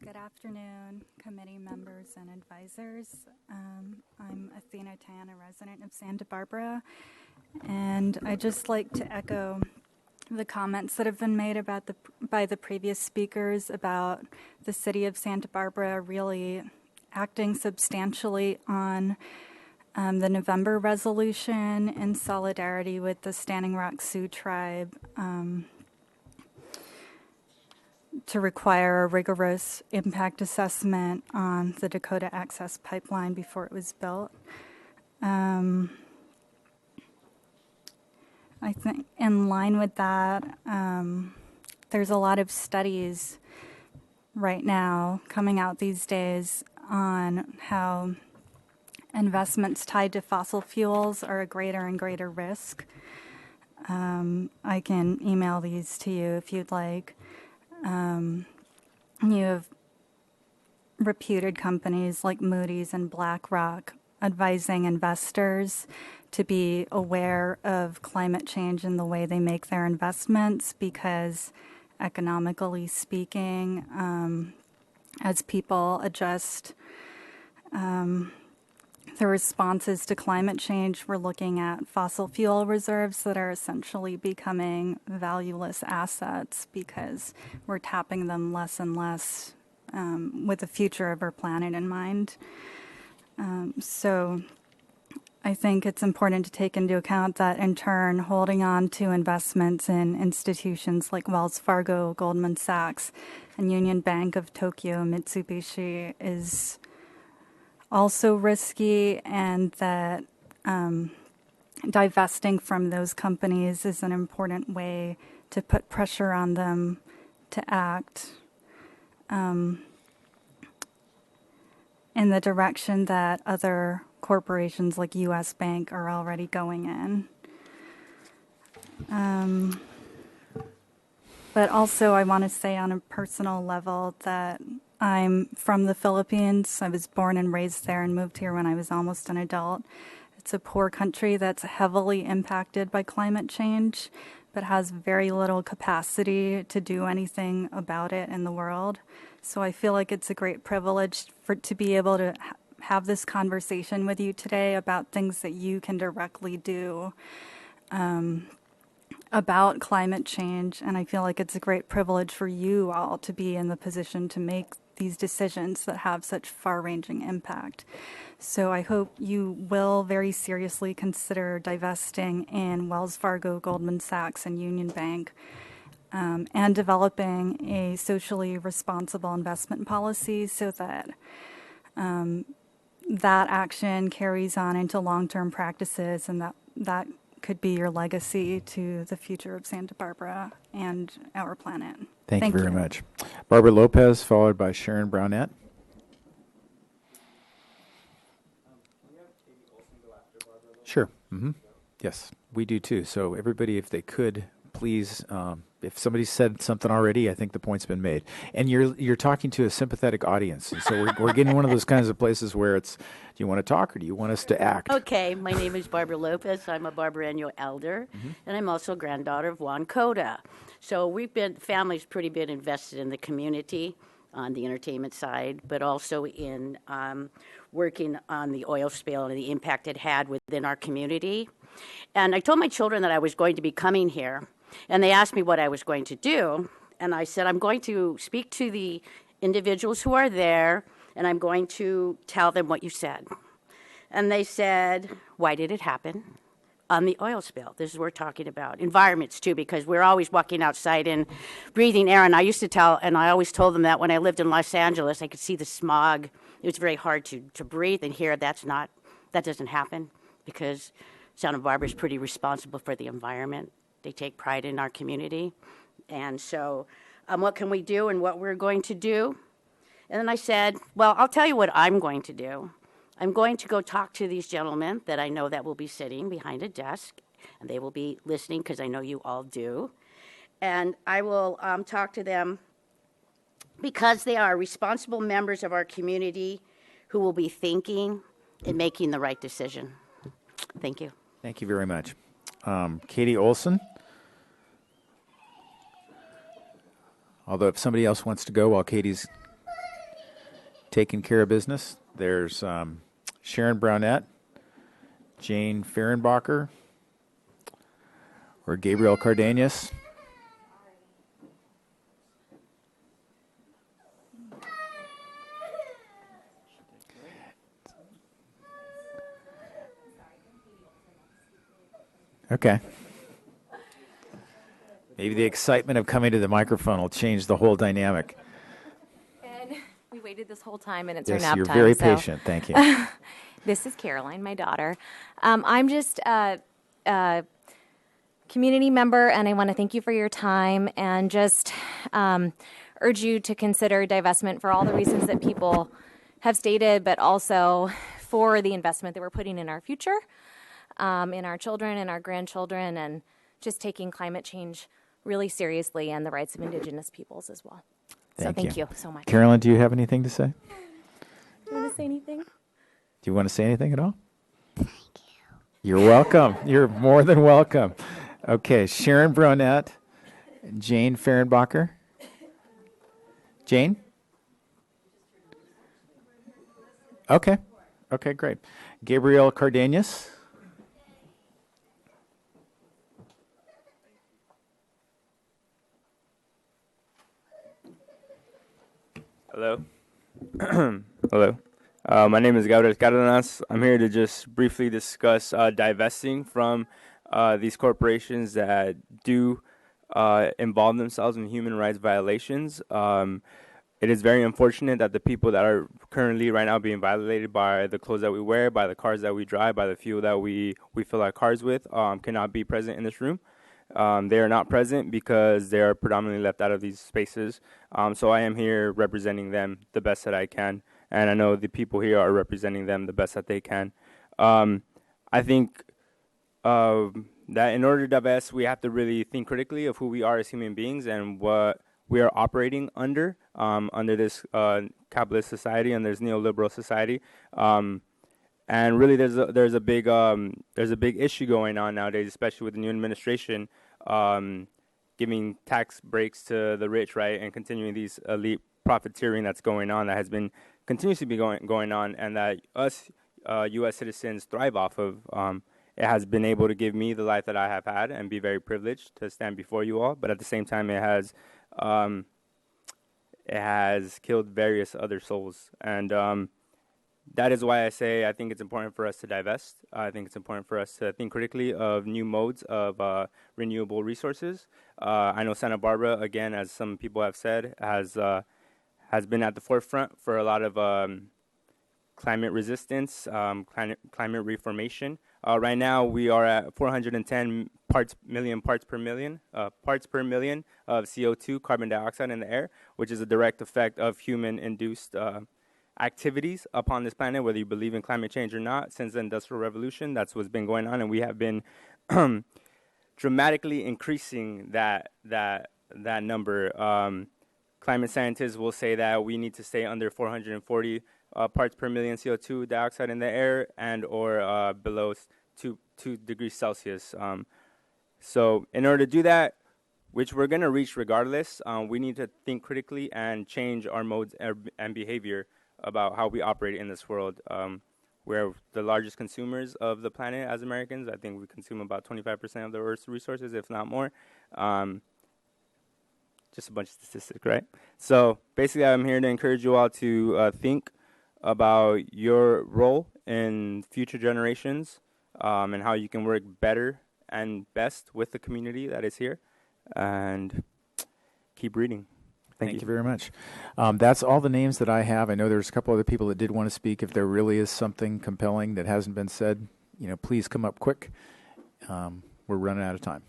Good afternoon, committee members and advisors. I'm Athena Tan, a resident of Santa Barbara, and I'd just like to echo the comments that have been made about by the previous speakers about the city of Santa Barbara really acting substantially on the November resolution in solidarity with the Standing Rock Sioux Tribe to require a rigorous impact assessment on the Dakota Access Pipeline before it was built. I think in line with that, there's a lot of studies right now coming out these days on how investments tied to fossil fuels are a greater and greater risk. I can email these to you if you'd like. You have reputed companies like Moody's and BlackRock advising investors to be aware of climate change in the way they make their investments because, economically speaking, as people adjust the responses to climate change, we're looking at fossil fuel reserves that are essentially becoming valueless assets because we're tapping them less and less with the future of our planet in mind. So I think it's important to take into account that, in turn, holding on to investments in institutions like Wells Fargo, Goldman Sachs, and Union Bank of Tokyo Mitsubishi is also risky, and that divesting from those companies is an important way to put pressure on them to act in the direction that other corporations like U.S. Bank are already going in. But also I want to say on a personal level that I'm from the Philippines. I was born and raised there and moved here when I was almost an adult. It's a poor country that's heavily impacted by climate change, but has very little capacity to do anything about it in the world. So I feel like it's a great privilege to be able to have this conversation with you today about things that you can directly do about climate change. And I feel like it's a great privilege for you all to be in the position to make these decisions that have such far-ranging impact. So I hope you will very seriously consider divesting in Wells Fargo, Goldman Sachs, and Union Bank, and developing a socially responsible investment policy so that that action carries on into long-term practices, and that could be your legacy to the future of Santa Barbara and our planet. Thank you very much. Barbara Lopez, followed by Sharon Brownette. Sure. Yes, we do too. So everybody, if they could, please, if somebody said something already, I think the point's been made. And you're talking to a sympathetic audience. And so we're getting one of those kinds of places where it's, do you want to talk or do you want us to act? Okay, my name is Barbara Lopez. I'm a Barbareño elder, and I'm also a granddaughter of Juan Cota. So family's pretty been invested in the community on the entertainment side, but also in working on the oil spill and the impact it had within our community. And I told my children that I was going to be coming here, and they asked me what I was going to do, and I said, I'm going to speak to the individuals who are there, and I'm going to tell them what you said. And they said, why did it happen? On the oil spill. This is what we're talking about. Environments, too, because we're always walking outside and breathing air. And I always told them that when I lived in Los Angeles, I could see the smog. It was very hard to breathe. And here, that doesn't happen because Santa Barbara is pretty responsible for the environment. They take pride in our community. And so what can we do and what we're going to do? And then I said, well, I'll tell you what I'm going to do. I'm going to go talk to these gentlemen that I know that will be sitting behind a desk, and they will be listening because I know you all do. And I will talk to them because they are responsible members of our community who will be thinking and making the right decision. Thank you. Thank you very much. Katie Olson. Although if somebody else wants to go while Katie's taking care of business. There's Sharon Brownette, Jane Fehrenbacher, or Gabriel Cardenas. Okay. Maybe the excitement of coming to the microphone will change the whole dynamic. And we waited this whole time, and it's Yes, our nap you're time. very so- patient. Thank you. This is Caroline, my daughter. I'm just a community member, and I want to thank you for your time and just urge you to consider divestment for all the reasons that people have stated, but also for the investment that we're putting in our future, in our children and our grandchildren, and just taking climate change really seriously and the rights of Indigenous peoples as well. Thank you so much. Carolyn, do you have anything to say? Do you want to say anything? Do you want to say anything at all? Thank you. You're welcome. You're more than welcome. Okay, Sharon Brownette, Jane Fehrenbacher. Jane? Okay. Okay, great. Gabriel Cardenas. Hello. Hello. My name is Gabriel Cardenas. I'm here to just briefly discuss divesting from these corporations that do involve themselves in human rights violations. It is very unfortunate that the people that are currently right now being violated by the clothes that we wear, by the cars that we drive, by the fuel that we fill our cars with, cannot be present in this room. They are not present because they are predominantly left out of these spaces. So I am here representing them the best that I can, and I know the people here are representing them the best that they can. I think that in order to divest, we have to really think critically of who we are as human beings and what we are operating under this capitalist society and this neoliberal society. And really, there's a big issue going on nowadays, especially with the new administration giving tax breaks to the rich, right, and continuing these elite profiteering that's going on, that has been continuously be going on, and that us U.S. citizens thrive off of. It has been able to give me the life that I have had and be very privileged to stand before you all, but at the same time, it has killed various other souls, and that is why I say I think it's important for us to divest. I think it's important for us to think critically of new modes of renewable resources. I know Santa Barbara, again, as some people have said, has been at the forefront for a lot of climate resistance, climate reformation. Right now, we are at 410 parts per million of CO2, carbon dioxide in the air, which is a direct effect of human-induced activities upon this planet, whether you believe in climate change or not. Since the Industrial Revolution, that's what's been going on, and we have been dramatically increasing that number. Climate scientists will say that we need to stay under 440 parts per million CO2 dioxide in the air, and or below 2 degrees Celsius. So in order to do that, which we're going to reach regardless, we need to think critically and change our modes and behavior about how we operate in this world. We're the largest consumers of the planet as Americans. I think we consume about 25% of the Earth's resources, if not more. Just a bunch of statistics, right? So basically, I'm here to encourage you all to think about your role in future generations, and how you can work better and best with the community that is here, and keep reading. Thank you very much. That's all the names that I have. I know there's a couple other people that did want to speak. If there really is something compelling that hasn't been said, please come up quick. We're running out of time.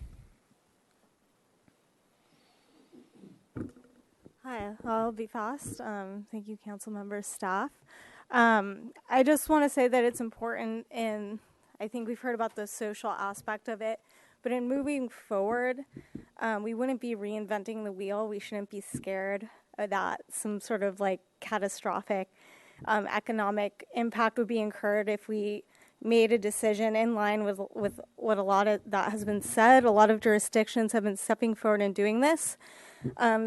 Hi, I'll be fast. Thank you, council members, staff. I just want to say that it's important, and I think we've heard about the social aspect of it, but in moving forward, we wouldn't be reinventing the wheel. We shouldn't be scared that some sort of catastrophic economic impact would be incurred if we made a decision in line with what a lot of that has been said. A lot of jurisdictions have been stepping forward and doing this.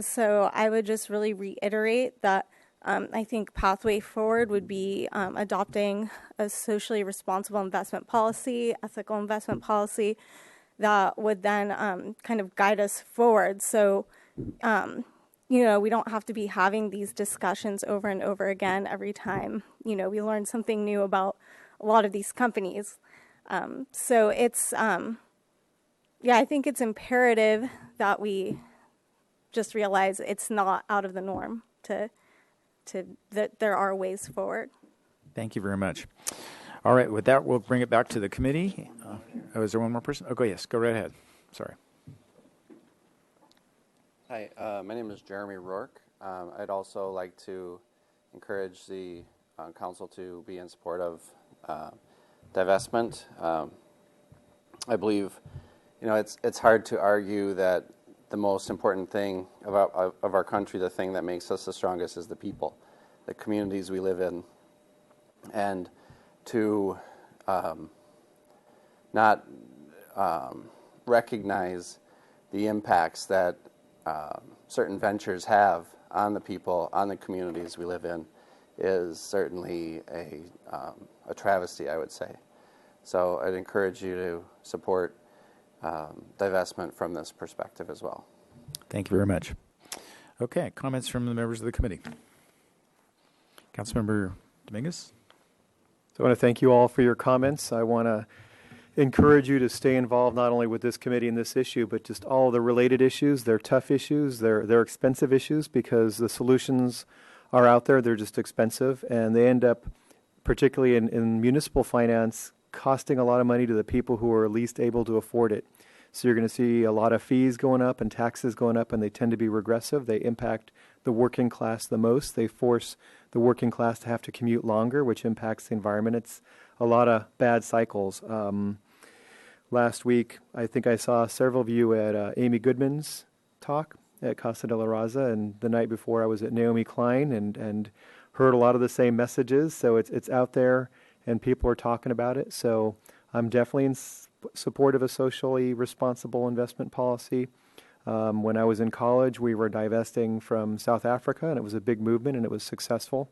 So I would just really reiterate that I think pathway forward would be adopting a socially responsible investment policy, ethical investment policy that would then kind of guide us forward. So, you know, we don't have to be having these discussions over and over again every time, you know, we learn something new about a lot of these companies. So it's, yeah, I think it's imperative that we just realize it's not out of the norm that there are ways forward. Thank you very much. All right, with that, we'll bring it back to the committee. Is there one more person? Oh, yes, go right ahead. Sorry. Hi, my name is Jeremy Rourke. I'd also like to encourage the council to be in support of divestment. I believe, you know, it's hard to argue that the most important thing of our country, the thing that makes us the strongest, is the people, the communities we live in, and to not recognize the impacts that certain ventures have on the people, on the communities we live in, is certainly a travesty, I would say. So I'd encourage you to support divestment from this perspective as well. Thank you very much. Okay, comments from the members of the committee. Councilmember Dominguez? So I want to thank you all for your comments. I want to encourage you to stay involved not only with this committee and this issue, but just all the related issues. They're tough issues. They're expensive issues because the solutions are out there. They're just expensive, and they end up, particularly in municipal finance, costing a lot of money to the people who are least able to afford it. So you're going to see a lot of fees going up and taxes going up, and they tend to be regressive. They impact the working class the most. They force the working class to have to commute longer, which impacts the environment. It's a lot of bad cycles. Last week, I think I saw several of you at Amy Goodman's talk at Casa de la Raza, and the night before I was at Naomi Klein and heard a lot of the same messages. So it's out there, and people are talking about it. So I'm definitely in support of a socially responsible investment policy. When I was in college, we were divesting from South Africa, and it was a big movement, and it was successful.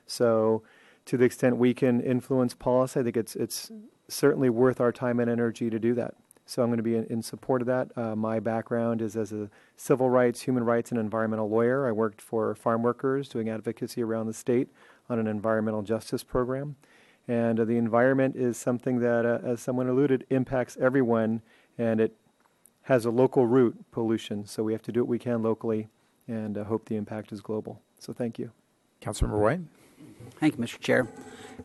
So to the extent we can influence policy, I think it's certainly worth our time and energy to do that. So I'm going to be in support of that. My background is as a civil rights, human rights, and environmental lawyer. I worked for farm workers doing advocacy around the state on an environmental justice program. And the environment is something that, as someone alluded, impacts everyone, and it has a local root, pollution. So we have to do what we can locally and hope the impact is global. So thank you. Councilmember White? Thank you, Mr. Chair.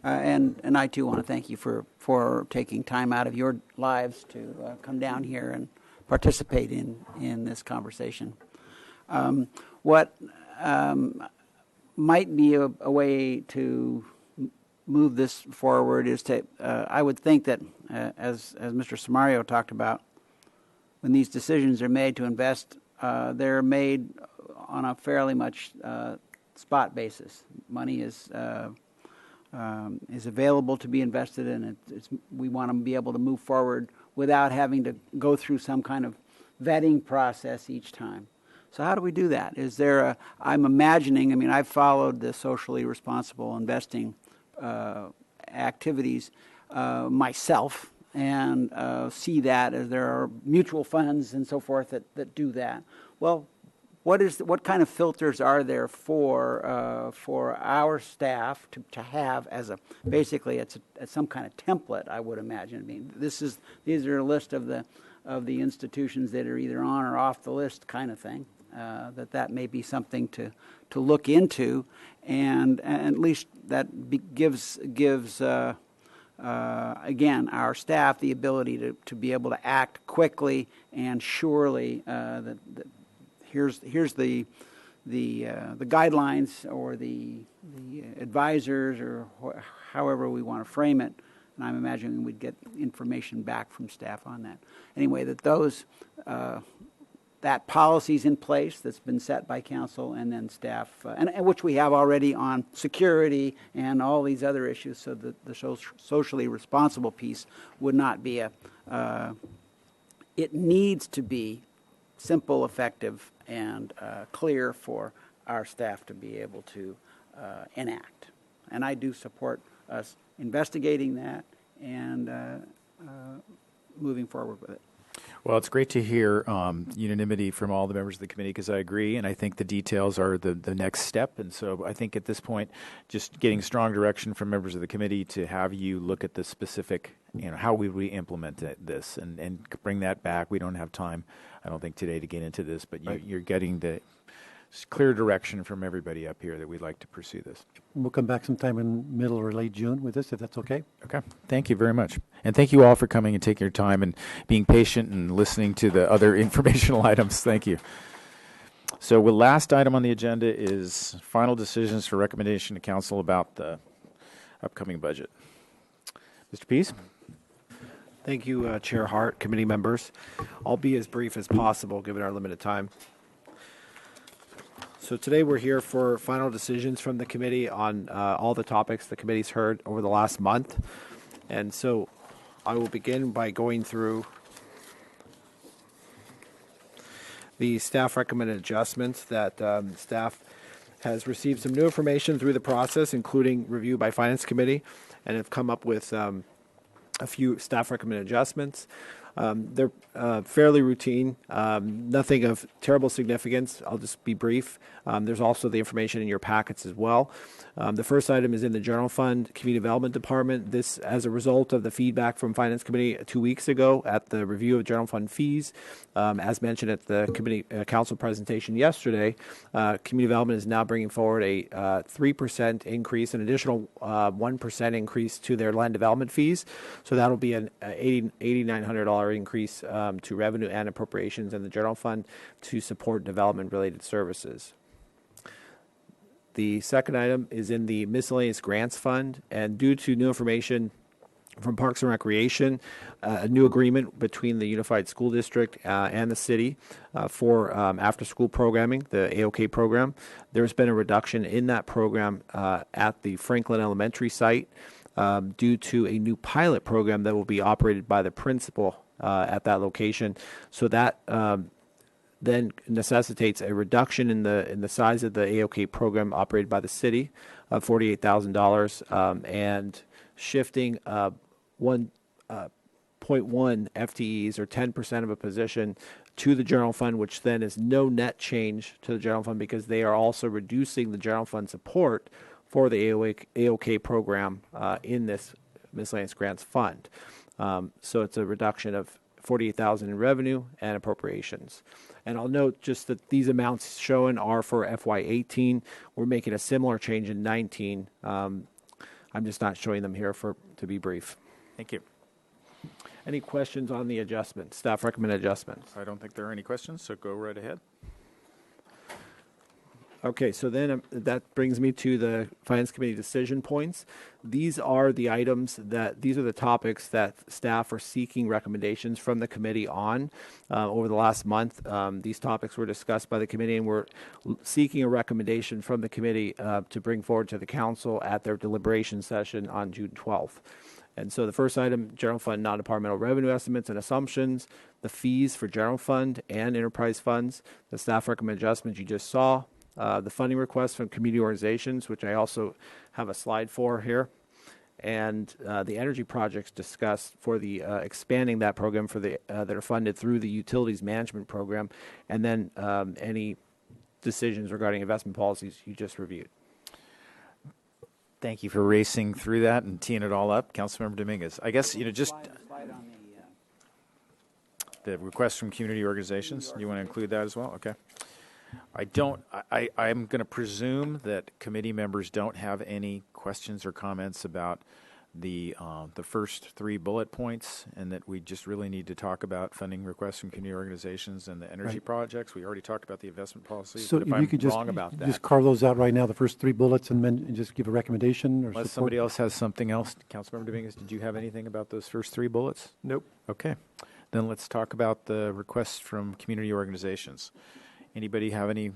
And I, too, want to thank you for taking time out of your lives to come down here and participate in this conversation. What might be a way to move this forward is to, I would think that, as Mr. Samario talked about, when these decisions are made to invest, they're made on a fairly much spot basis. Money is available to be invested in. We want to be able to move forward without having to go through some kind of vetting process each time. So how do we do that? Is there I'm imagining, I mean, I've followed the socially responsible investing activities myself, and see that as there are mutual funds and so forth that do that. Well, what kind of filters are there for our staff to have as basically it's some kind of template, I would imagine. I mean, these are a list of the institutions that are either on or off the list kind of thing. That may be something to look into, and at least that gives again our staff the ability to be able to act quickly and surely. Here's the guidelines or the advisors or however we want to frame it, and I'm imagining we'd get information back from staff on that. Anyway, that policy's in place that's been set by council and then staff, and which we have already on security and all these other issues, so that the socially responsible piece would not be it needs to be simple, effective, and clear for our staff to be able to enact. And I do support us investigating that and moving forward with it. Well, it's great to hear unanimity from all the members of the committee, because I agree, and I think the details are the next step. And so I think at this point, just getting strong direction from members of the committee to have you look at the specific, how we implement this and bring that back. We don't have time, I don't think, today to get into this, but you're getting the clear direction from everybody up here that we'd like to pursue this. We'll come back sometime in middle or late June with this, if that's okay. Okay. Thank you very much. And thank you all for coming and taking your time and being patient and listening to the other informational items. Thank you. So the last item on the agenda is final decisions for recommendation to council about the upcoming budget. Mr. Pease? Thank you, Chair Hart, committee members. I'll be as brief as possible given our limited time. So today we're here for final decisions from the committee on all the topics the committee's heard over the last month. And so I will begin by going through the staff recommended adjustments that staff has received some new information through the process, including review by Finance Committee, and have come up with a few staff recommended adjustments. They're fairly routine, nothing of terrible significance. I'll just be brief. There's also the information in your packets as well. The first item is in the General Fund Community Development Department. This as a result of the feedback from Finance Committee 2 weeks ago at the review of General Fund fees. As mentioned at the committee council presentation yesterday, Community Development is now bringing forward a 3% increase, an additional 1% increase to their land development fees. So that'll be an $8,900 increase to revenue and appropriations in the general fund to support development-related services. The second item is in the miscellaneous grants fund, and due to new information from Parks and Recreation, a new agreement between the Unified School District and the city for after-school programming, the AOK program. There's been a reduction in that program at the Franklin Elementary site due to a new pilot program that will be operated by the principal at that location. So that then necessitates a reduction in the size of the AOK program operated by the city of $48,000 and shifting 1.1 FTEs or 10% of a position to the general fund, which then is no net change to the general fund because they are also reducing the general fund support for the AOK program in this miscellaneous grants fund. So it's a reduction of $48,000 in revenue and appropriations. And I'll note just that these amounts shown are for FY18. We're making a similar change in 19. I'm just not showing them here to be brief. Thank you. Any questions on the adjustments, staff recommended adjustments? I don't think there are any questions, so go right ahead. Okay, so then that brings me to the Finance Committee decision points. These are the topics that staff are seeking recommendations from the committee on over the last month. These topics were discussed by the committee, and we're seeking a recommendation from the committee to bring forward to the council at their deliberation session on June 12th. And so the first item, general fund non-departmental revenue estimates and assumptions, the fees for general fund and enterprise funds, the staff recommended adjustments you just saw, the funding requests from community organizations, which I also have a slide for here, and the energy projects discussed for the expanding that program for the that are funded through the utilities management program, and then any decisions regarding investment policies you just reviewed. Thank you for racing through that and teeing it all up, Councilmember Dominguez. I guess just the request from community organizations. You want to include that as well? Okay. I'm going to presume that committee members don't have any questions or comments about the first three bullet points, and that we just really need to talk about funding requests from community organizations and the energy projects. We already talked about the investment policy. So but if I'm you could just, wrong about that. just carve those out right now, the first three bullets, and just give a recommendation or Unless support. somebody else has something else. Councilmember Dominguez, did you have anything about those first three bullets? Nope. Okay. Then let's talk about the requests from community organizations. Anybody have any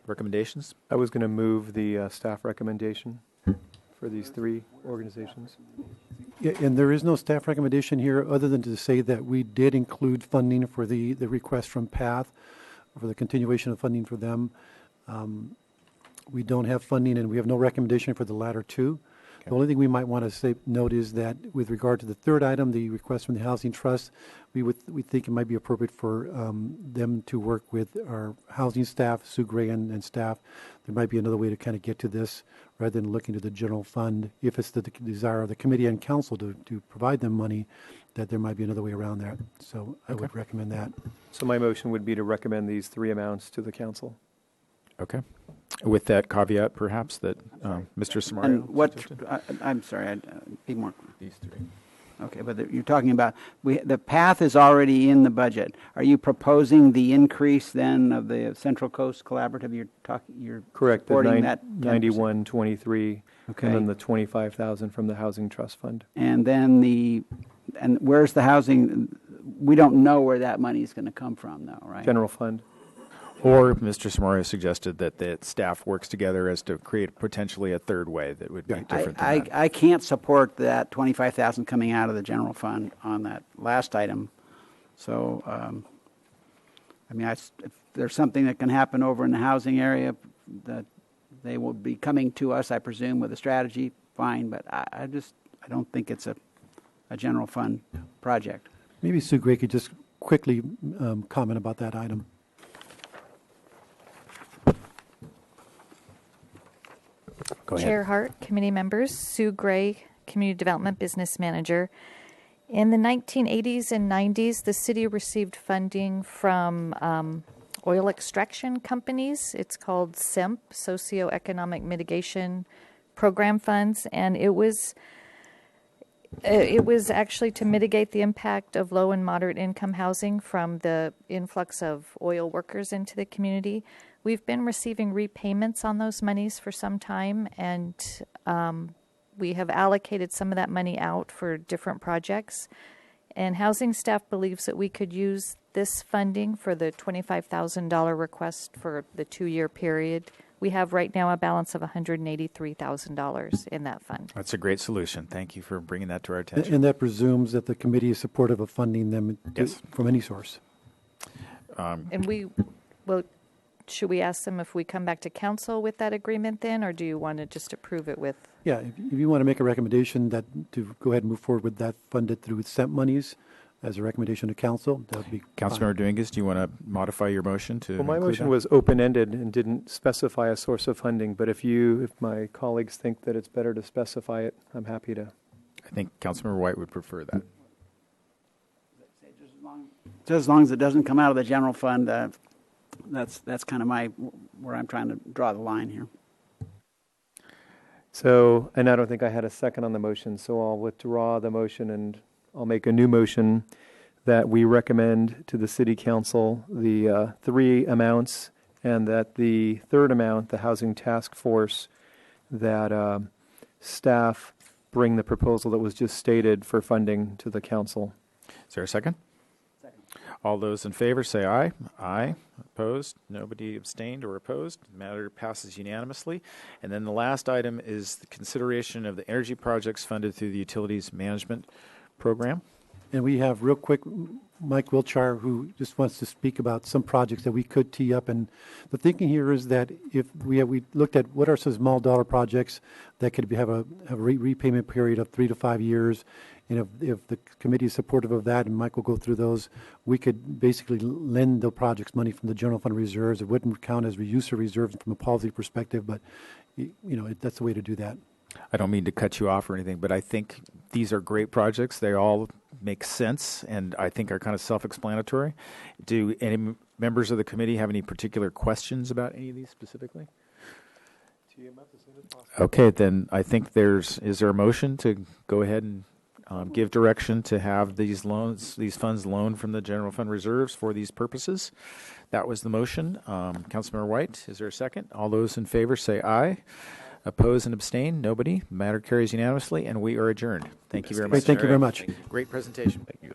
recommendations? I was going to move the staff recommendation for these three organizations. Yeah, and there is no staff recommendation here other than to say that we did include funding for the request from PATH for the continuation of funding for them. We don't have funding, and we have no recommendation for the latter two. The only thing we might want to note is that with regard to the third item, the request from the Housing Trust, we think it might be appropriate for them to work with our housing staff, Sue Gray and staff. There might be another way to kind of get to this rather than looking to the general fund. If it's the desire of the committee and council to provide them money, that there might be another way around that. So I would recommend that. So my motion would be to recommend these three amounts to the council. Okay. With that caveat, perhaps, that Mr. Samario And what, suggested? I'm sorry, I'd be more. These three. Okay, but you're talking about, the path is already in the budget. Are you proposing the increase then of the Central Coast Collaborative? You're Correct. supporting The that 9123, Okay. and then the 25,000 from the Housing Trust Fund. And then and where's the housing? We don't know where that money is going to come from, though, right? General fund. Or Mr. Samario suggested that the staff works together as to create potentially a third way that would be different than that. I can't support that 25,000 coming out of the general fund on that last item. So, I mean, if there's something that can happen over in the housing area, that they will be coming to us, I presume, with a strategy, fine. But I don't think it's a general fund project. Maybe Sue Gray could just quickly comment about that item. Go ahead. Chair Hart, committee members, Sue Gray, Community Development Business Manager. In the 1980s and 90s, the city received funding from oil extraction companies. It's called SEMP, Socioeconomic Mitigation Program Funds, and it was actually to mitigate the impact of low and moderate income housing from the influx of oil workers into the community. We've been receiving repayments on those monies for some time, and we have allocated some of that money out for different projects. And housing staff believes that we could use this funding for the $25,000 request for the 2-year period. We have right now a balance of $183,000 in that fund. That's a great solution. Thank you for bringing that to our attention. And that presumes that the committee is supportive of funding them from any source. And should we ask them if we come back to council with that agreement then, or do you want to just approve it with? Yeah, if you want to make a recommendation to go ahead and move forward with that funded through SEMP monies as a recommendation to council, that would be Councilmember Dominguez, do you want to modify your motion to Well, my include motion that? was open-ended and didn't specify a source of funding, but if my colleagues think that it's better to specify it, I'm happy to. I think Councilmember White would prefer that. Just as long as it doesn't come out of the general fund, that's kind of where I'm trying to draw the line here. So, and I don't think I had a second on the motion, so I'll withdraw the motion and I'll make a new motion that we recommend to the City Council the three amounts, and that the third amount, the Housing Task Force, that staff bring the proposal that was just stated for funding to the council. Is there a second? Second. All those in favor say aye. Aye. Opposed? Nobody abstained or opposed. The matter passes unanimously. And then the last item is the consideration of the energy projects funded through the Utilities Management Program. And we have real quick Mike Wiltshire, who just wants to speak about some projects that we could tee up. And the thinking here is that if we looked at what are some small dollar projects that could have a repayment period of 3 to 5 years, and if the committee is supportive of that, and Mike will go through those, we could basically lend the projects money from the general fund reserves. It wouldn't count as reuse of reserves from a policy perspective, but that's the way to do that. I don't mean to cut you off or anything, but I think these are great projects. They all make sense and I think are kind of self-explanatory. Do any members of the committee have any particular questions about any of these specifically? Okay, then I think is there a motion to go ahead and give direction to have these funds loaned from the general fund reserves for these purposes? That was the motion. Councilmember White, is there a second? All those in favor say aye. Oppose and abstain? Nobody. Matter carries unanimously, and we are adjourned. Thank you very much. Thank you very much. Great presentation. Thank you.